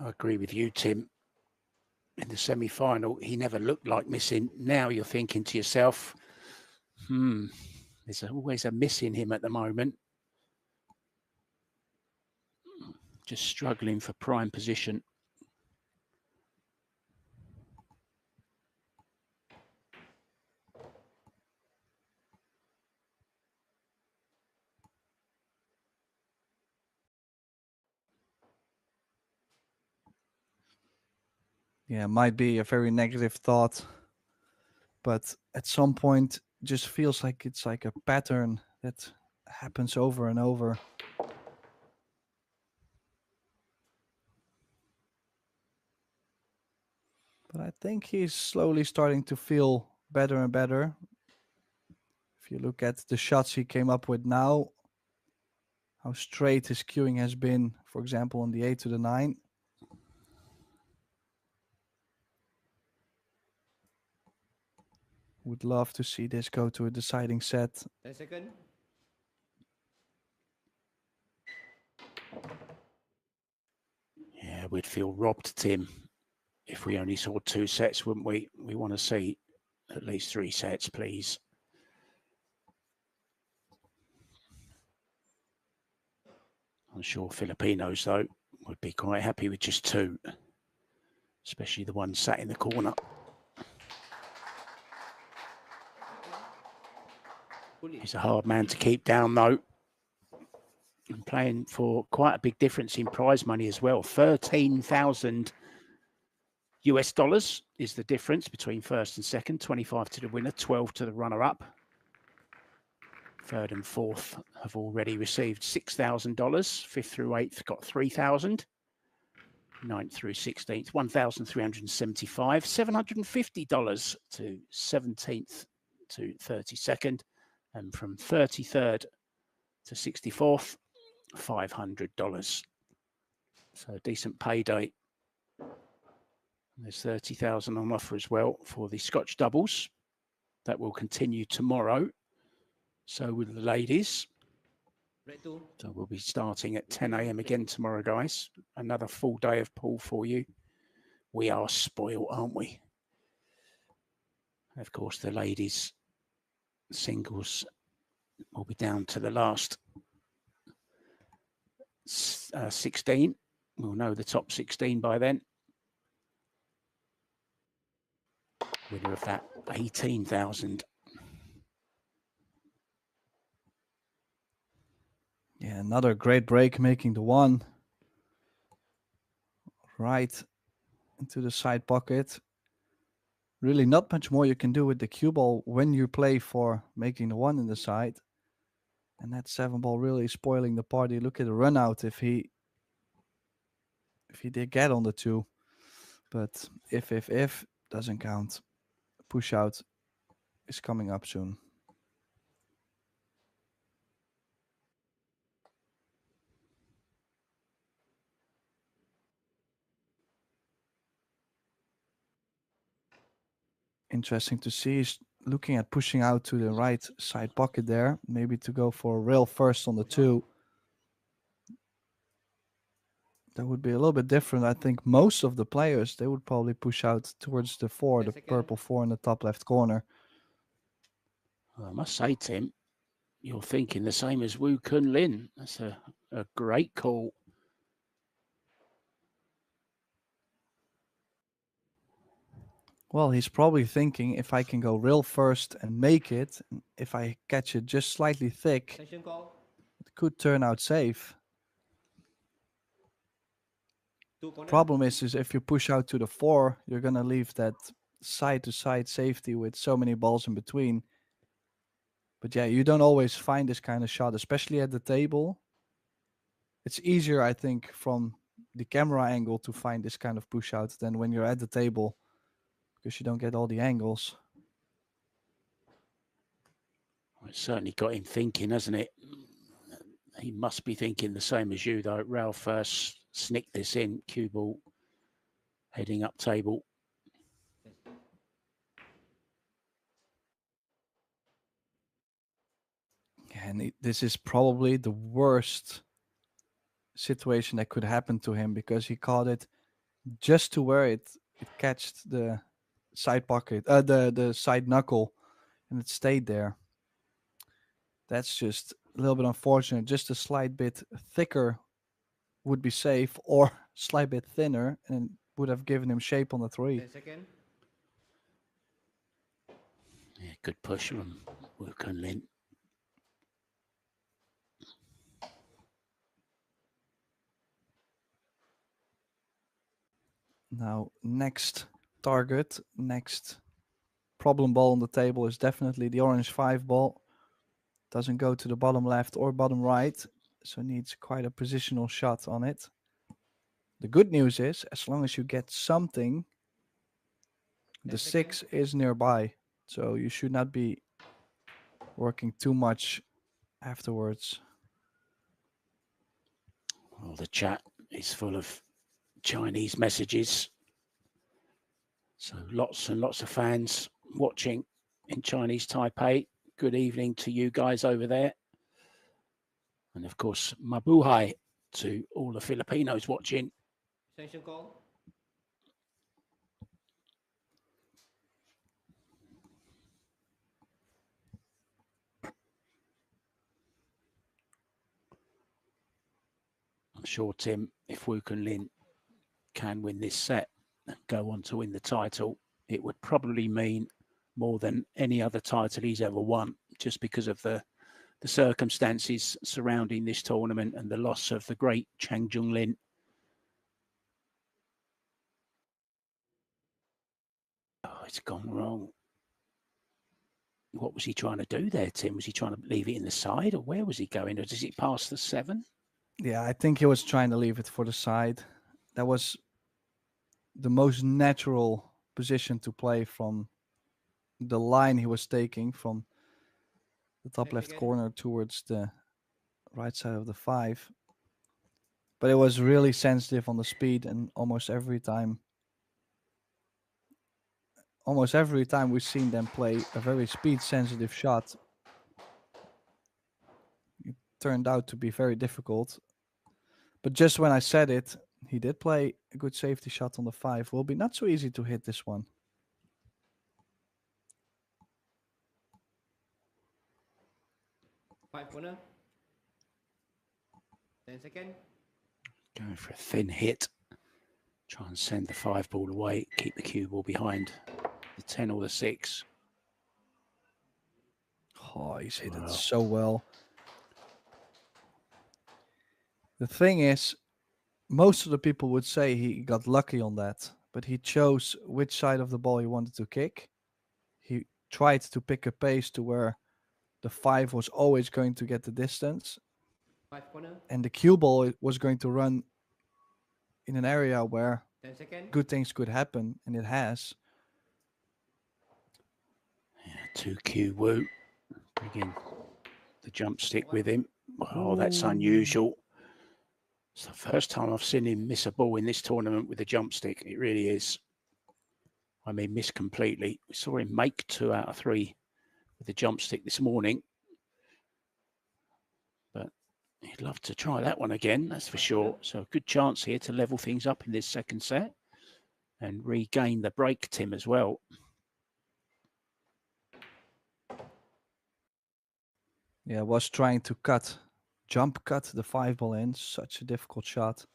I agree with you, Tim. In the semi-final, he never looked like missing. Now you're thinking to yourself, there's always a miss in him at the moment. Just struggling for prime position. Yeah, might be a very negative thought, but at some point just feels like it's like a pattern that happens over and over. But I think he's slowly starting to feel better and better. If you look at the shots he came up with now, how straight his cueing has been, for example, on the 8 to the 9. Would love to see this go to a deciding set. 10 seconds. Yeah, we'd feel robbed, Tim, if we only saw 2 sets, wouldn't we? We want to see at least 3 sets, please. I'm sure Filipinos, though, would be quite happy with just 2, especially the one sat in the corner. He's a hard man to keep down, though. And playing for quite a big difference in prize money as well. 13,000 US dollars is the difference between first and second. 25 to the winner, 12 to the runner-up. Third and fourth have already received $6,000. Fifth through eighth got 3,000. Ninth through 16th, 1,375. $750 to 17th to 32nd. And from 33rd to 64th, $500. So a decent payday. There's 30,000 on offer as well for the Scotch doubles. That will continue tomorrow. So with the ladies. So we'll be starting at 10 a.m. again tomorrow, guys. Another full day of pool for you. We are spoiled, aren't we? Of course, the ladies singles will be down to the last 16. We'll know the top 16 by then. Winner of that, 18,000. Yeah, another great break, making the 1 right into the side pocket. really not much more you can do with the cue ball when you play for making the 1 in the side. And that 7 ball really spoiling the party. Look at the run out if he did get on the 2. But if doesn't count. Push out is coming up soon. Interesting to see. He's looking at pushing out to the right side pocket there. Maybe to go for a rail first on the 2. That would be a little bit different. I think most of the players, they would probably push out towards the 4, the purple 4 in the top left corner. Well, I must say, Tim, you're thinking the same as Woo Kun Lin. That's a great call. Well, he's probably thinking if I can go rail first and make it, if I catch it just slightly thick, Session call. it could turn out safe. 2 corner. Problem is if you push out to the 4, you're going to leave that side-to-side safety with so many balls in between. But yeah, you don't always find this kind of shot, especially at the table. It's easier, I think, from the camera angle to find this kind of push out than when you're at the table, because you don't get all the angles. It certainly got him thinking, hasn't it? He must be thinking the same as you, though. Rail first, snick this in, cue ball, heading up table. And this is probably the worst situation that could happen to him, because he caught it just to where it catched the side pocket, the side knuckle, and it stayed there. That's just a little bit unfortunate. Just a slight bit thicker would be safe, or slight bit thinner, and would have given him shape on the 3. 10 seconds. Yeah, good push from Woo Kun Lin. Now, next target, next problem ball on the table is definitely the orange 5 ball. Doesn't go to the bottom left or bottom right, so needs quite a positional shot on it. The good news is, as long as you get something, the 6 is nearby, so you should not be working too much afterwards. Well, the chat is full of Chinese messages. So lots and lots of fans watching in Chinese Taipei. Good evening to you guys over there. And of course, mabuhay to all the Filipinos watching. Sanction call. I'm sure, Tim, if Woo Kun Lin can win this set and go on to win the title, it would probably mean more than any other title he's ever won, just because of the circumstances surrounding this tournament and the loss of the great Chang Jung Lin. Oh, it's gone wrong. What was he trying to do there, Tim? Was he trying to leave it in the side, or where was he going? Or does it pass the 7? Yeah, I think he was trying to leave it for the side. That was the most natural position to play from the line he was taking from the top left corner towards the right side of the 5. But it was really sensitive on the speed, and almost every time we've seen them play a very speed sensitive shot, it turned out to be very difficult. But just when I said it, he did play a good safety shot on the 5. Will be not so easy to hit this one. Five corner. 10 seconds. Going for a thin hit. Try and send the 5 ball away. Keep the cue ball behind the 10 or the 6. Oh, he's hit it so well. The thing is, most of the people would say he got lucky on that, but he chose which side of the ball he wanted to kick. He tried to pick a pace to where the 5 was always going to get the distance, 5 corner. and the cue ball was going to run in an area where 10 seconds. good things could happen, and it has. Yeah, 2Q Wu. Bring in the jump stick with him. Oh, that's unusual. It's the first time I've seen him miss a ball in this tournament with a jump stick. It really is. I mean, miss completely. We saw him make 2 out of 3 with the jump stick this morning. But he'd love to try that one again, that's for sure. So a good chance here to level things up in this second set and regain the break, Tim, as well. Yeah, was trying to jump cut the 5 ball in. Such a difficult shot.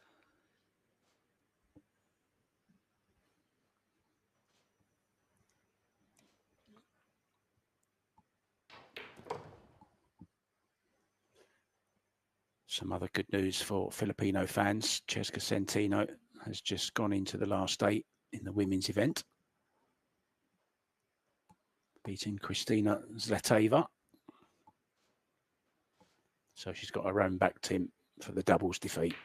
Some other good news for Filipino fans. Cheska Centino has just gone into the last 8 in the women's event, beating Kristina Zlateva. So she's got her own back, Tim, for the doubles defeat.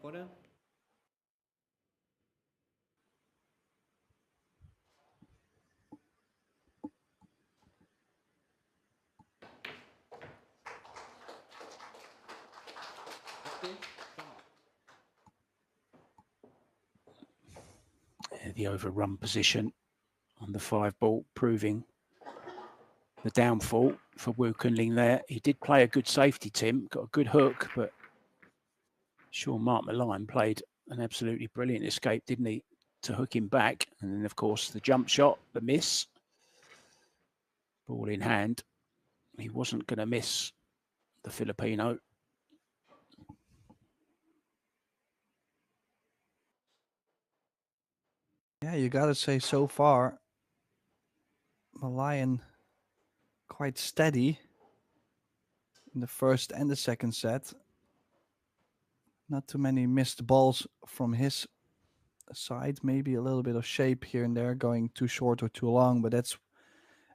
Corner. The overrun position on the 5 ball, proving the downfall for Wu Kunling there. He did play a good safety, Tim, got a good hook, but sure Mark Malign played an absolutely brilliant escape, didn't he, to hook him back. And then, of course, the jump shot, the miss, ball in hand. He wasn't going to miss the Filipino. Yeah, you got to say so far, Malign quite steady in the first and the second set. Not too many missed balls from his side. Maybe a little bit of shape here and there, going too short or too long, but that's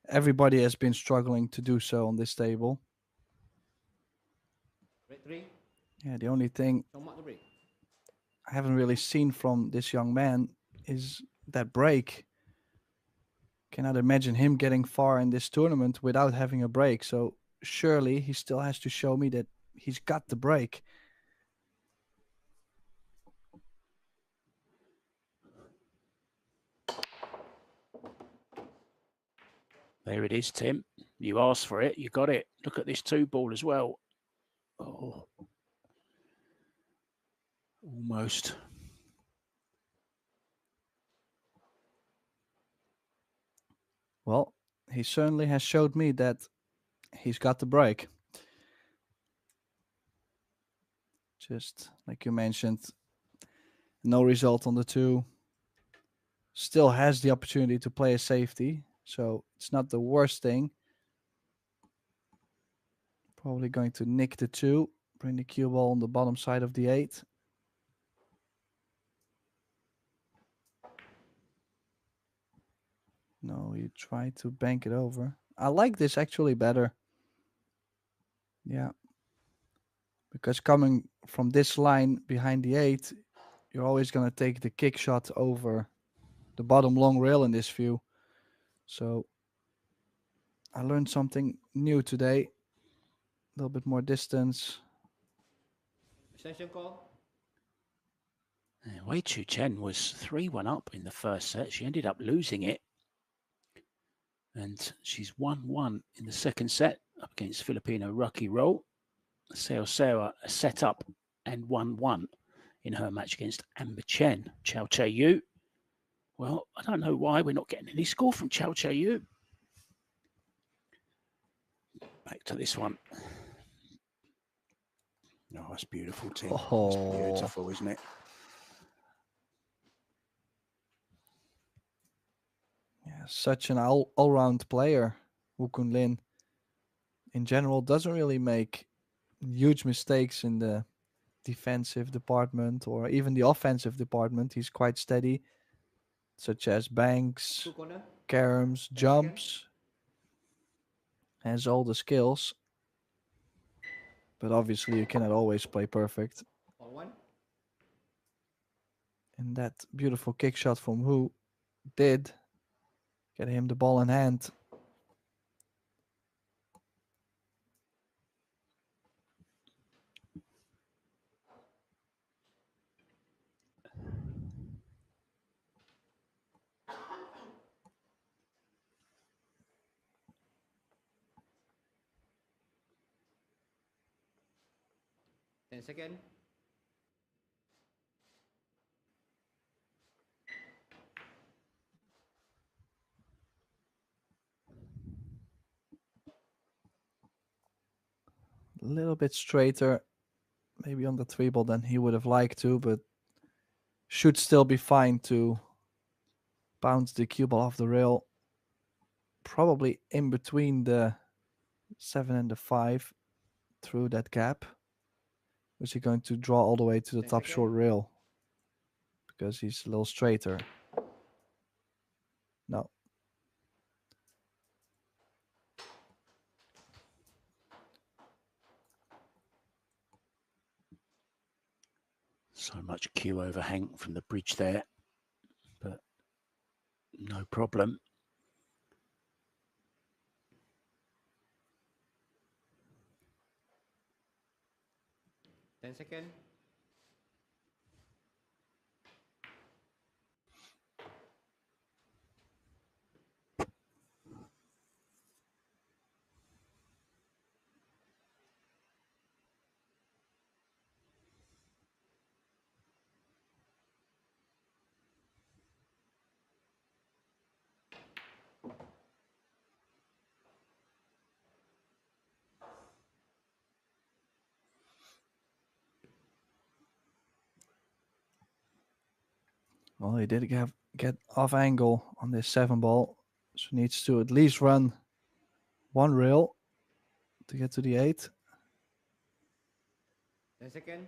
everybody has been struggling to do so on this table. Break 3. Yeah, the only thing I haven't really seen from this young man is that break. Cannot imagine him getting far in this tournament without having a break. So surely he still has to show me that he's got the break. There it is, Tim. You asked for it, you got it. Look at this 2 ball as well. Oh, almost. Well, he certainly has showed me that he's got the break. Just like you mentioned, no result on the 2. Still has the opportunity to play a safety, so it's not the worst thing. Probably going to nick the 2, bring the cue ball on the bottom side of the 8. No, you try to bank it over. I like this actually better. Yeah. Because coming from this line behind the 8, you're always going to take the kick shot over the bottom long rail in this view. So I learned something new today. A little bit more distance. Extension call. Wei Chu Chen was 3-1 up in the first set. She ended up losing it. And she's 1-1 in the second set up against Filipino Rocky Roll. Seo Sarah set up and 1-1 in her match against Amber Chen. Chao Che Yu. Well, I don't know why we're not getting any score from Chao Che Yu. Back to this one. Oh, that's beautiful, Tim. Oh. That's beautiful, isn't it? Yeah, such an all-round player, Wu Kunlin. In general, doesn't really make huge mistakes in the defensive department or even the offensive department. He's quite steady, such as banks, 2 corner. caroms, jumps. Has all the skills. But obviously you cannot always play perfect. All 1. And that beautiful kick shot from Hu did get him the ball in hand. Ten seconds. A little bit straighter, maybe on the 3-ball than he would have liked to, but should still be fine to bounce the cue ball off the rail. Probably in between the 7 and the 5 through that gap. Was he going to draw all the way to the 10 top seconds. short rail? Because he's a little straighter. No. So much cue overhang from the bridge there, but no problem. Ten seconds. Well, he did get off angle on this 7-ball. So needs to at least run one rail to get to the 8. 10 seconds.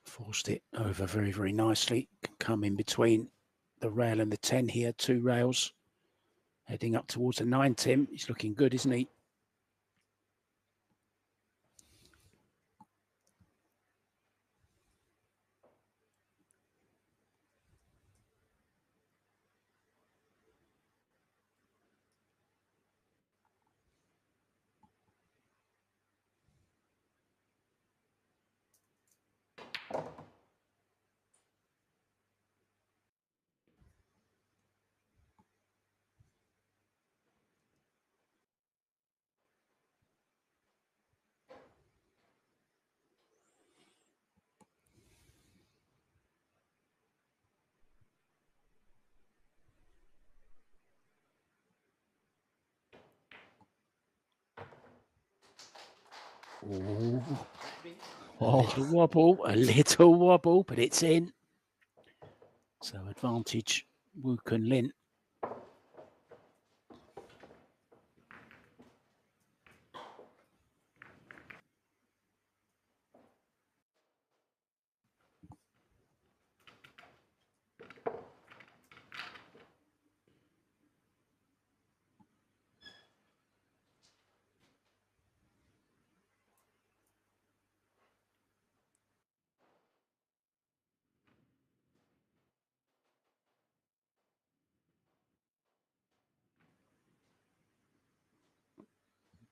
Forced it over very, very nicely. Can come in between the rail and the 10 here. 2 rails. Heading up towards the 9, Tim. He's looking good, isn't he? Ooh. A little wobble, but it's in. So advantage Wu Kunlin.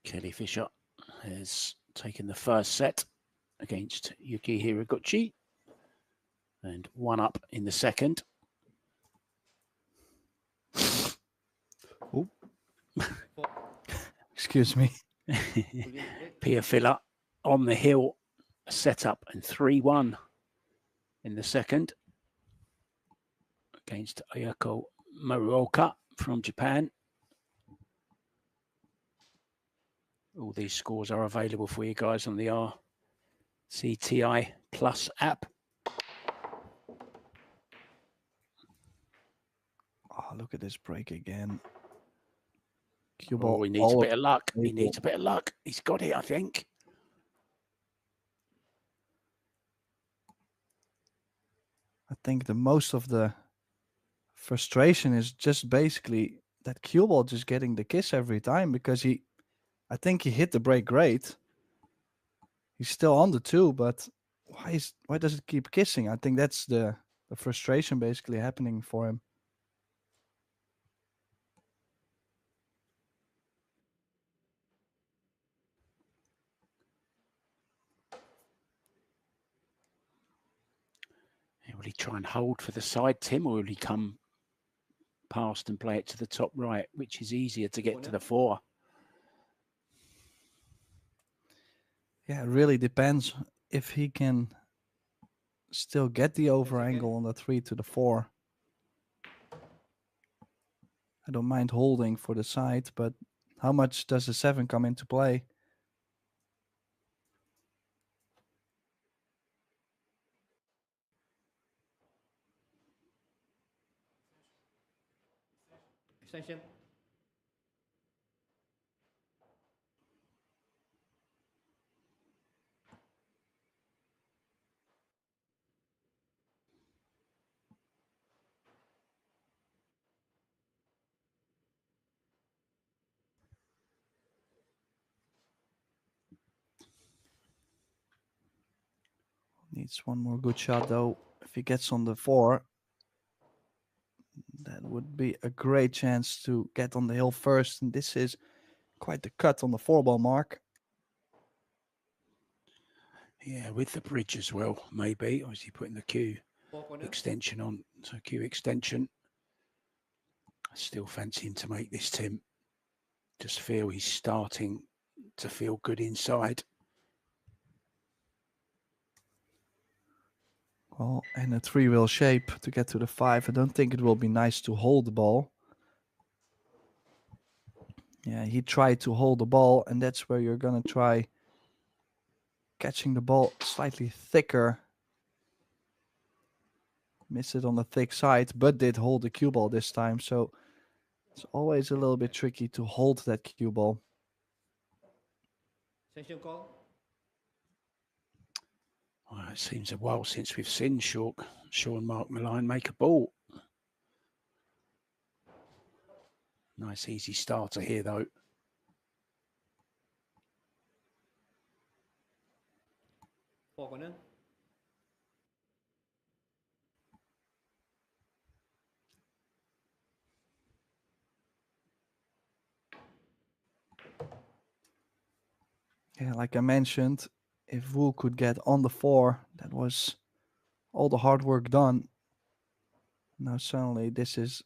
Kelly Fisher has taken the first set against Yuki Hiraguchi and 1 up in the second. Oh. Excuse me. Pia Filler on the hill, set up and 3-1 in the second against Ayako Maruoka from Japan. All these scores are available for you guys on the RCTI Plus app. Oh, look at this break again. Cue ball. Oh, he needs a bit of luck. He needs a bit of luck. He's got it, I think. I think the most of the frustration is just basically that cue ball just getting the kiss every time, because I think he hit the break great. He's still on the 2, but why does it keep kissing? I think that's the frustration basically happening for him. Will he try and hold for the side, Tim, or will he come past and play it to the top right, which is easier to get to the 4? Yeah, it really depends if he can still get the over angle on the 3 to the 4. I don't mind holding for the side, but how much does the 7 come into play? Extension. Needs one more good shot though. If he gets on the 4, that would be a great chance to get on the hill first. And this is quite the cut on the 4-ball mark. Yeah, with the bridge as well, maybe. Or is he putting the cue extension on? So cue extension. I still fancy him to make this, Tim. Just feel he's starting to feel good inside. Well, and a 3-wheel shape to get to the 5. I don't think it will be nice to hold the ball. Yeah, he tried to hold the ball, and that's where you're going to try catching the ball slightly thicker. Missed it on the thick side, but did hold the cue ball this time. So it's always a little bit tricky to hold that cue ball. Sanction call. Well, it seems a while since we've seen Sean Mark Malign make a ball. Nice easy starter here though. Corner. Yeah, like I mentioned, if Wu could get on the 4, that was all the hard work done. Now suddenly this is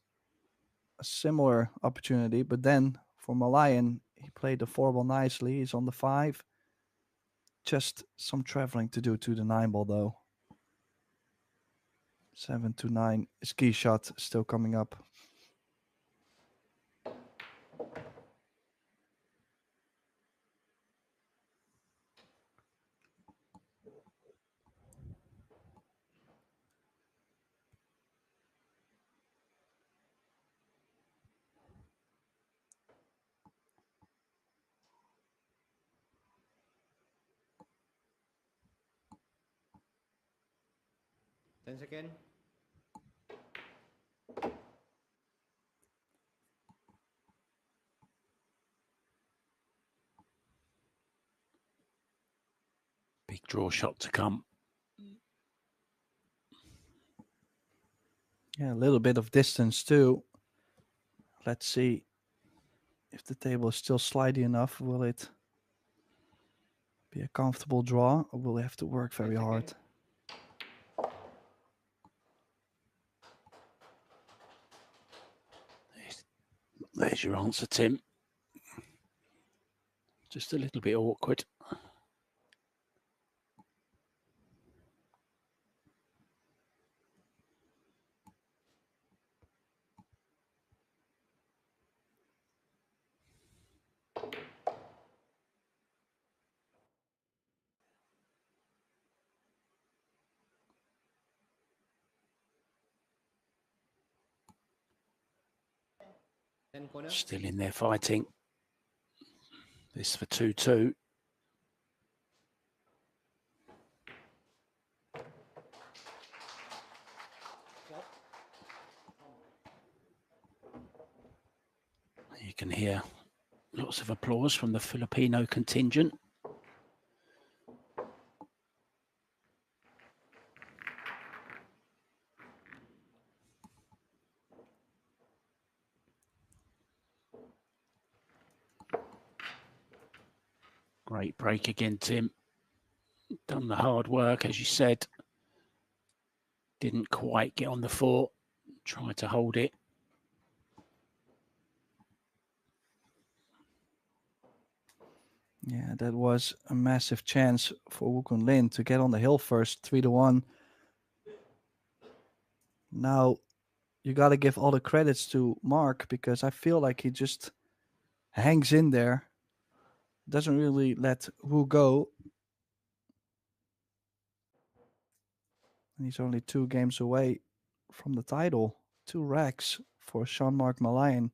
a similar opportunity, but then for Malayan, he played the 4-ball nicely. He's on the 5. Just some traveling to do to the 9-ball though. 7 to 9. Ski shot still coming up. Second. Big draw shot to come. Yeah, a little bit of distance too. Let's see if the table is still slidey enough. Will it be a comfortable draw, or will he have to work very hard? There's your answer, Tim. Just a little bit awkward. Still in there fighting. This for 2-2. You can hear lots of applause from the Filipino contingent. Great break again, Tim. Done the hard work, as you said. Didn't quite get on the fort. Tried to hold it. Yeah, that was a massive chance for Woo Kun Lin to get on the hill first, 3-1. Now, you got to give all the credits to Mark, because I feel like he just hangs in there, doesn't really let Wu go. And he's only 2 games away from the title. 2 racks for Jean-Marc Malayan.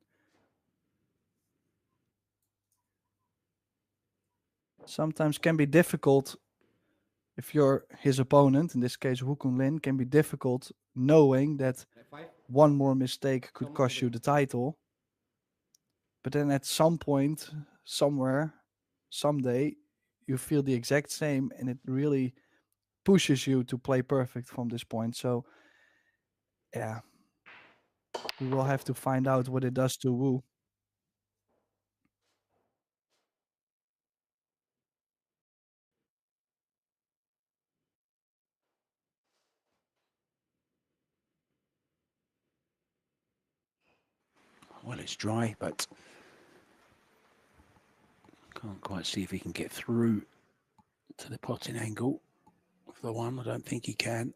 Sometimes can be difficult if you're his opponent. In this case, Woo Kun Lin, can be difficult knowing that one more mistake could cost you the title. But then at some point, somewhere, someday, you feel the exact same, and it really pushes you to play perfect from this point. So, yeah, we will have to find out what it does to Wu. Well, it's dry, but can't quite see if he can get through to the potting angle of the one. I don't think he can.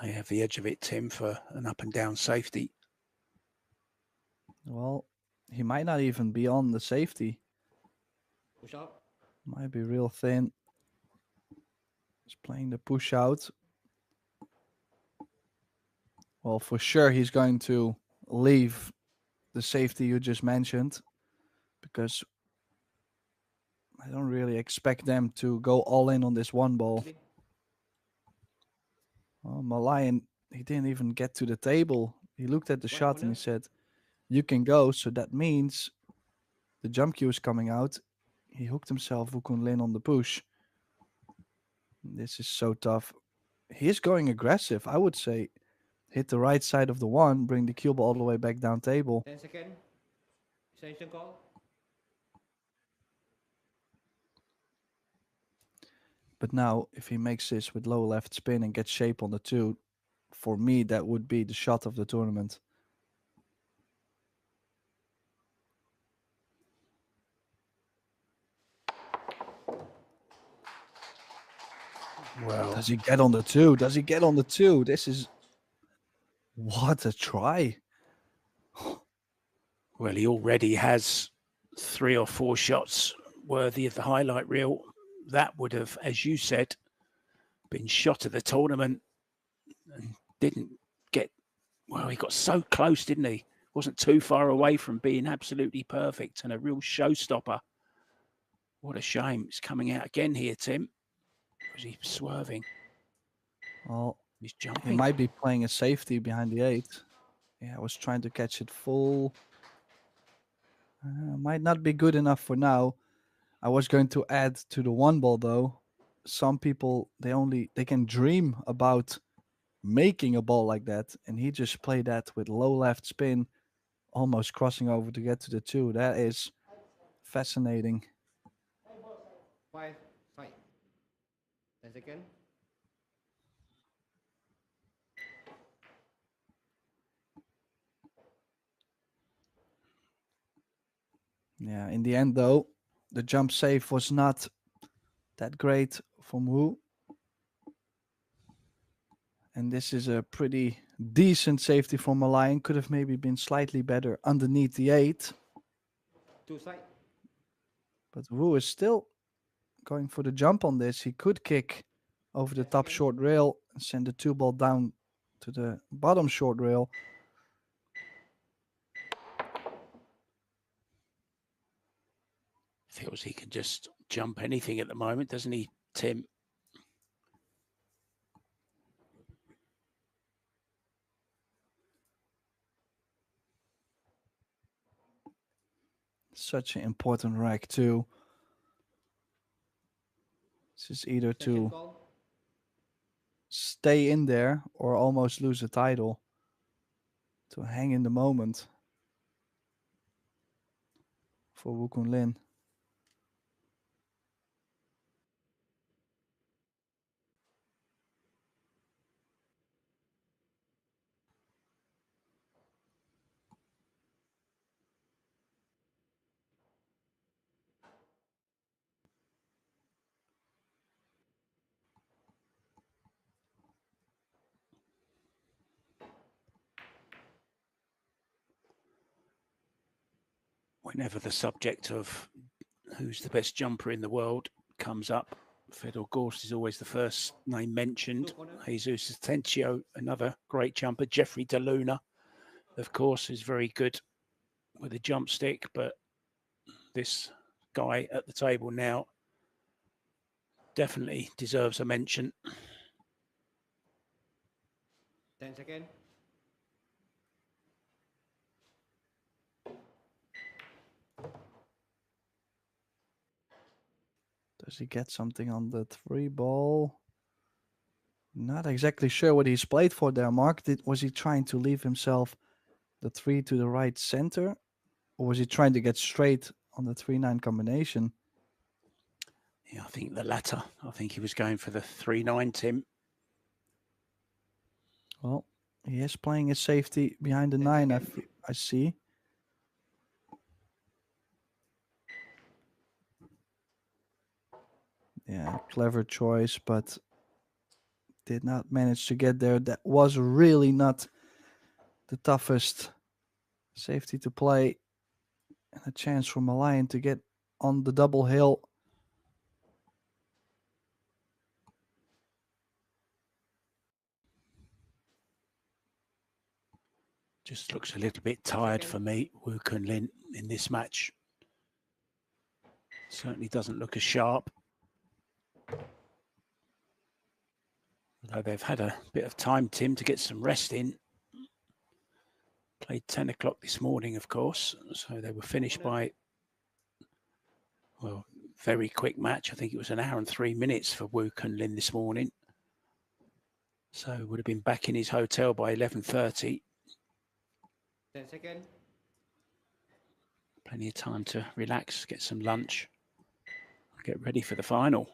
May have the edge of it, Tim, for an up and down safety. Well, he might not even be on the safety. Push out. Might be real thin. He's playing the push out. Well, for sure he's going to leave the safety you just mentioned, because I don't really expect them to go all in on this one ball. Well, Malayan, he didn't even get to the table. He looked at the shot and he said, "You can go." So that means the jump cue is coming out. He hooked himself, Woo Kun Lin, on the push. This is so tough. He is going aggressive. I would say hit the right side of the one, bring the cue ball all the way back down table. 10 seconds. Extension call. But now, if he makes this with low left spin and gets shape on the 2, for me, that would be the shot of the tournament. Well, does he get on the 2? Does he get on the 2? This is... what a try. Well, he already has 3 or 4 shots worthy of the highlight reel. That would have, as you said, been shot at the tournament and didn't get... Well, he got so close, didn't he? Wasn't too far away from being absolutely perfect and a real showstopper. What a shame. It's coming out again here, Tim. Was he swerving? Well, he's jumping. He might be playing a safety behind the 8. Yeah, I was trying to catch it full. Might not be good enough for now. I was going to add to the 1 ball, though. Some people, they can dream about making a ball like that, and he just played that with low left spin, almost crossing over to get to the 2. That is fascinating. 5 side. 10 seconds. Yeah, in the end though, the jump save was not that great from Wu. And this is a pretty decent safety from Malayan. Could have maybe been slightly better underneath the 8. 2 side. But Wu is still going for the jump on this. He could kick over the top short rail and send the 2 ball down to the bottom short rail. Feels he can just jump anything at the moment, doesn't he, Tim? Such an important rack too. This is either to stay in there or almost lose a title. To hang in the moment for Wu Kunlin. Whenever the subject of who's the best jumper in the world comes up, Fedor Gorst is always the first name mentioned. Jesus Atencio, another great jumper. Jeffrey De Luna, of course, is very good with a jump stick, but this guy at the table now definitely deserves a mention. 10 seconds. Does he get something on the 3 ball? Not exactly sure what he's played for there, Mark. Was he trying to leave himself the 3 to the right center? Or was he trying to get straight on the 3-9 combination? Yeah, I think the latter. I think he was going for the 3-9, Tim. Well, he is playing his safety behind the 9, I see. Yeah, clever choice, but did not manage to get there. That was really not the toughest safety to play. And a chance for Malayan to get on the double hill. Just looks a little bit tired for me, Wu Kunlin, in this match. Certainly doesn't look as sharp. Although they've had a bit of time, Tim, to get some rest in. Played 10 o'clock this morning, of course. So they were finished by, well, very quick match. I think it was an hour and 3 minutes for Wu Kunlin this morning. So would have been back in his hotel by 11:30. 10 seconds. Plenty of time to relax, get some lunch, get ready for the final.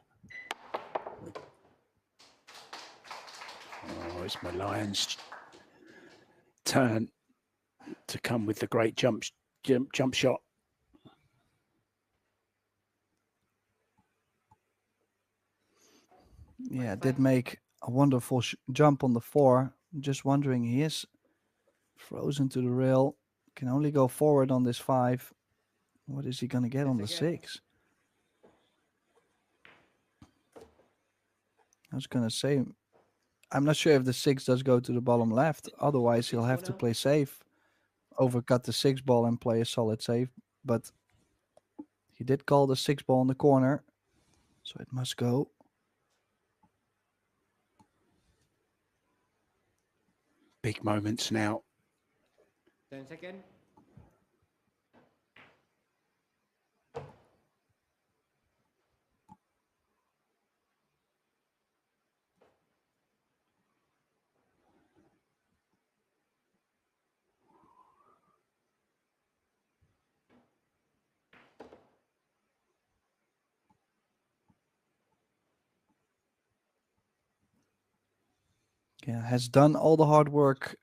Oh, it's Malayan's turn to come with the great jump shot. Yeah, did make a wonderful jump on the 4. Just wondering, he is frozen to the rail. Can only go forward on this 5. What is he going to get on the 6? I was going to say, I'm not sure if the 6 does go to the bottom left. Otherwise, he'll have to play safe, overcut the 6 ball and play a solid save. But he did call the 6 ball in the corner, so it must go. Big moments now. 10 seconds. Yeah, has done all the hard work.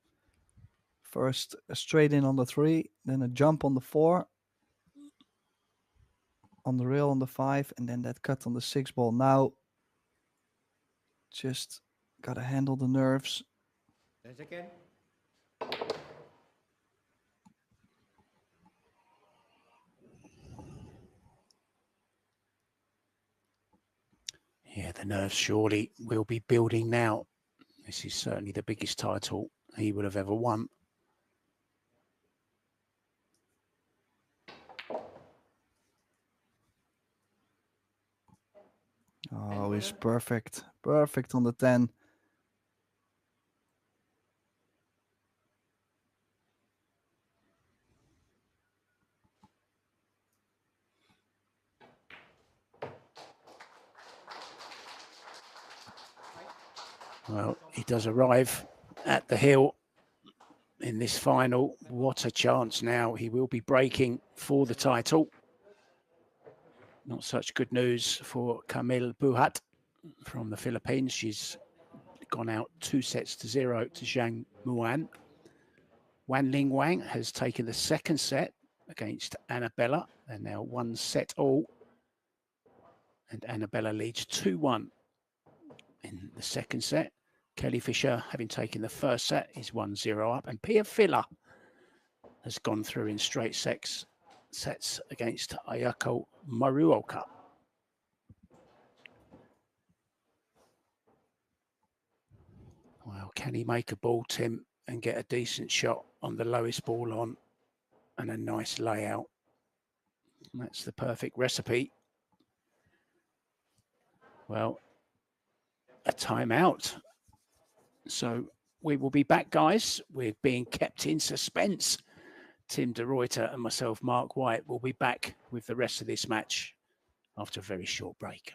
First a straight in on the 3, then a jump on the 4, on the rail on the 5, and then that cut on the 6 ball. Now just gotta handle the nerves. 10 seconds. Yeah, the nerves surely will be building now. This is certainly the biggest title he would have ever won. Oh, he's perfect. Perfect on the 10. Well, he does arrive at the hill in this final. What a chance now. He will be breaking for the title. Not such good news for Camille Buhat from the Philippines. She's gone out 2-0 to Zhang Muan. Wan Ling Wang has taken the second set against Annabella. They're now 1 set all. And Annabella leads 2-1 in the second set. Kelly Fisher, having taken the first set, is 1-0 up. And Pia Filler has gone through in straight sets against Ayako Maruoka. Well, can he make a ball, Tim, and get a decent shot on the lowest ball on and a nice layout? That's the perfect recipe. Well, a timeout. So we will be back, guys. We're being kept in suspense. Tim de Ruyter and myself, Mark White, will be back with the rest of this match after a very short break.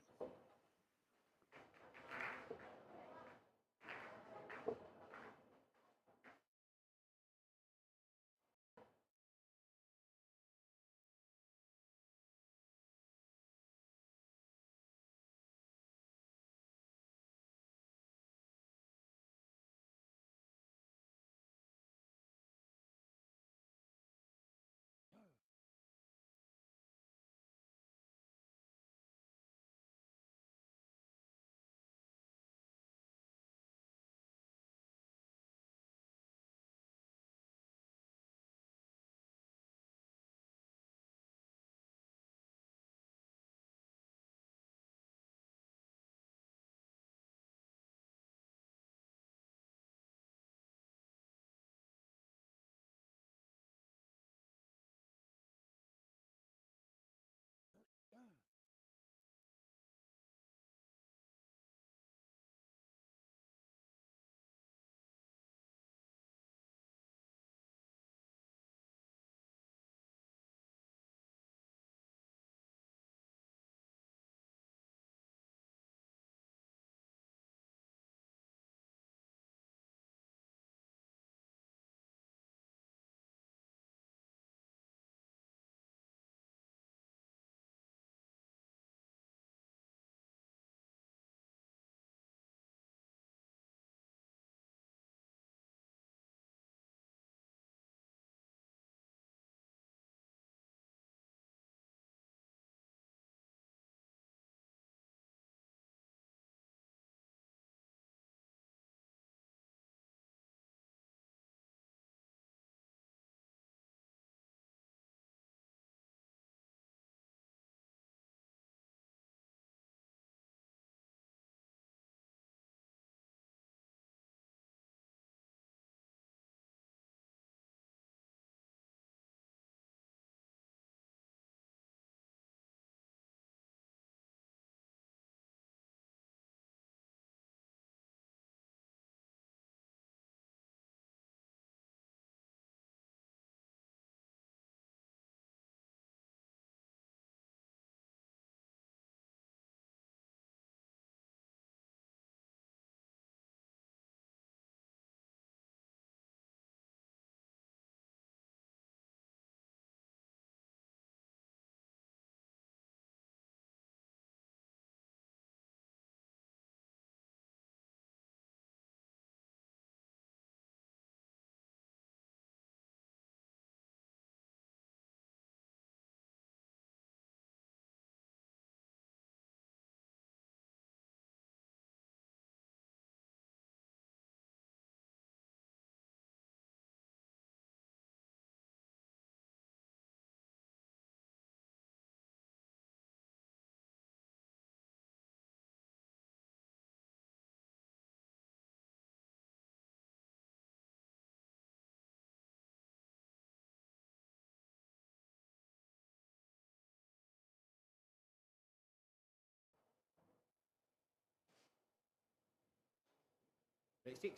Break 6.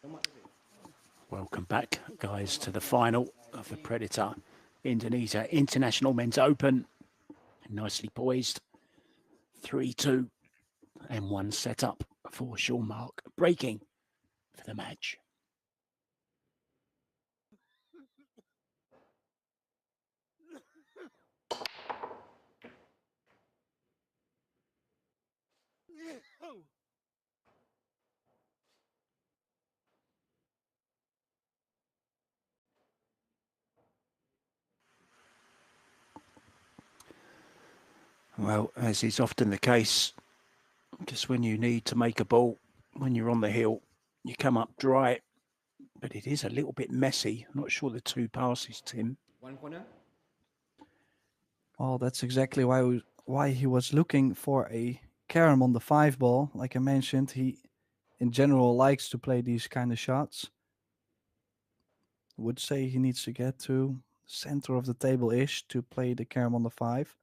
Nomor 3. Welcome back, guys, to the final of the Predator Indonesia International Men's Open. Nicely poised. 3-2 and one set up for Sean Mark, breaking for the match. Well, as is often the case, just when you need to make a ball, when you're on the hill, you come up dry. But it is a little bit messy. I'm not sure the two passes, Tim. One corner. Well, that's exactly why he was looking for a carom on the 5 ball. Like I mentioned, he in general likes to play these kind of shots. Would say he needs to get to center of the table-ish to play the carom on the 5.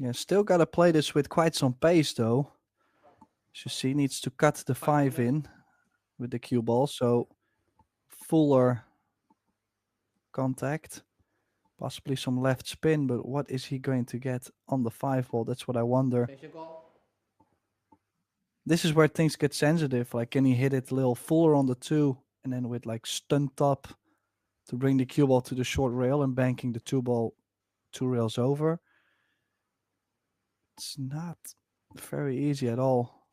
Yeah, still got to play this with quite some pace, though. As you see, needs to cut the 5 in with the cue ball, so fuller contact. Possibly some left spin, but what is he going to get on the 5 ball? That's what I wonder. Attention call. This is where things get sensitive. Like, can he hit it a little fuller on the 2 and then with like stunt top to bring the cue ball to the short rail and banking the 2 ball 2 rails over? It's not very easy at all.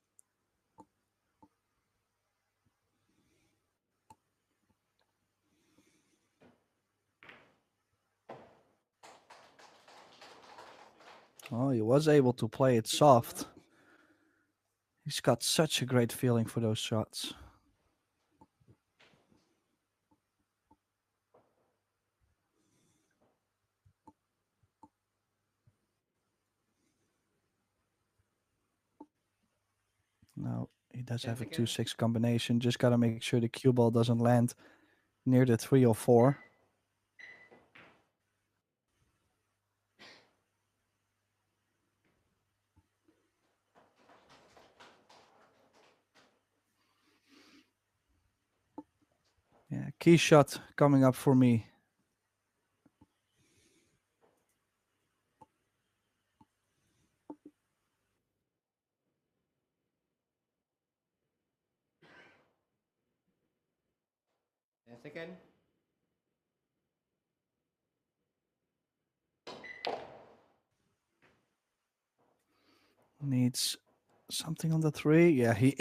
Oh, he was able to play it soft. He's got such a great feeling for those shots. Now he does have a 2-6 combination. Just got to make sure the cue ball doesn't land near the 3 or 4. Yeah, key shot coming up for me. And second. Needs something on the 3. Yeah, he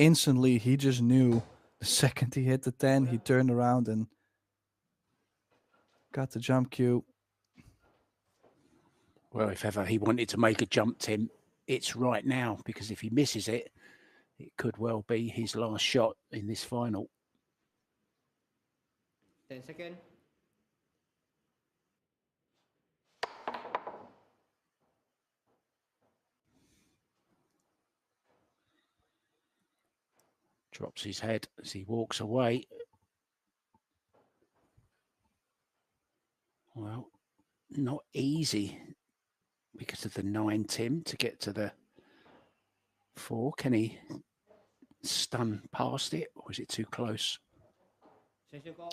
just knew the second he hit the 10, he turned around and got the jump cue. Well, if ever he wanted to make a jump, Tim, it's right now, because if he misses it, it could well be his last shot in this final. 10 seconds. Drops his head as he walks away. Well, not easy because of the 9, Tim, to get to the 4. Can he stun past it, or is it too close?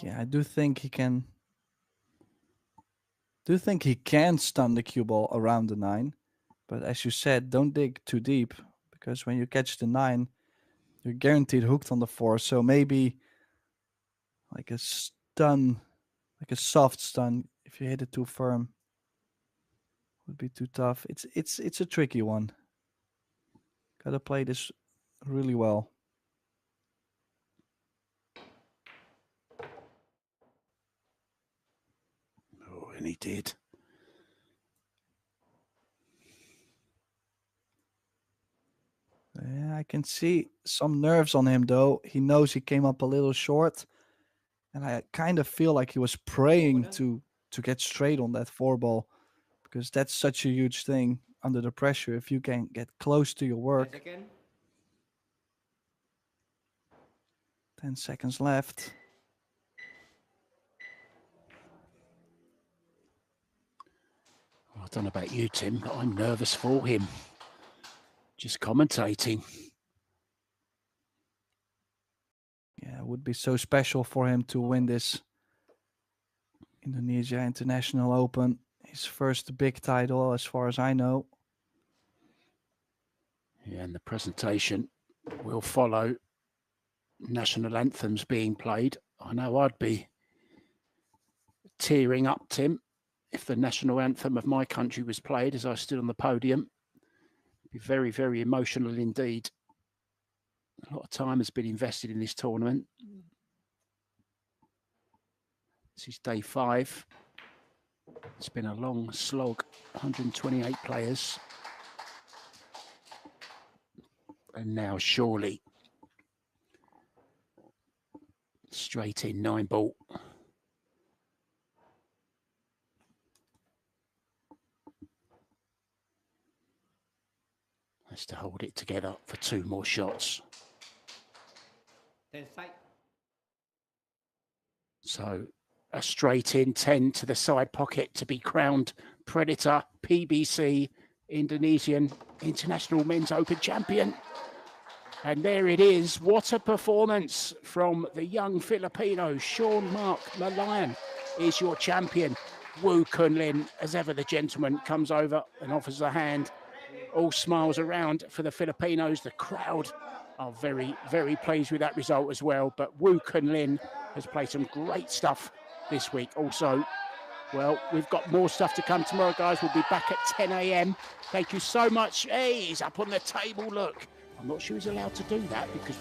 Yeah, I do think he can. Do think he can stun the cue ball around the 9, but as you said, don't dig too deep because when you catch the 9, you're guaranteed hooked on the 4. So maybe like a stun, like a soft stun, if you hit it too firm, would be too tough. It's a tricky one. Gotta play this really well. Oh, and he did. Yeah, I can see some nerves on him though. He knows he came up a little short, and I kind of feel like he was praying to get straight on that 4 ball, because that's such a huge thing under the pressure. If you can get close to your 10 work, seconds. 10 seconds left. I don't know about you, Tim, but I'm nervous for him. Just commentating. Yeah, it would be so special for him to win this Indonesia International Open. His first big title, as far as I know. Yeah, and the presentation will follow national anthems being played. I know I'd be tearing up, Tim, if the national anthem of my country was played as I stood on the podium. It'd be very, very emotional indeed. A lot of time has been invested in this tournament. This is day 5. It's been a long slog, 128 players. And now surely straight in 9 ball. Has to hold it together for 2 more shots. 10 side. So a straight in 10 to the side pocket to be crowned Predator PBC Indonesian International Men's Open champion. And there it is. What a performance from the young Filipino. Sean Mark Malayan is your champion. Woo Kun Lin, as ever, the gentleman comes over and offers a hand. All smiles around for the Filipinos. The crowd are very, very pleased with that result as well. But Woo Kun Lin has played some great stuff this week. Also, well, we've got more stuff to come tomorrow, guys. We'll be back at 10 a.m. Thank you so much. Hey, he's up on the table, look. I'm not sure he's allowed to do that because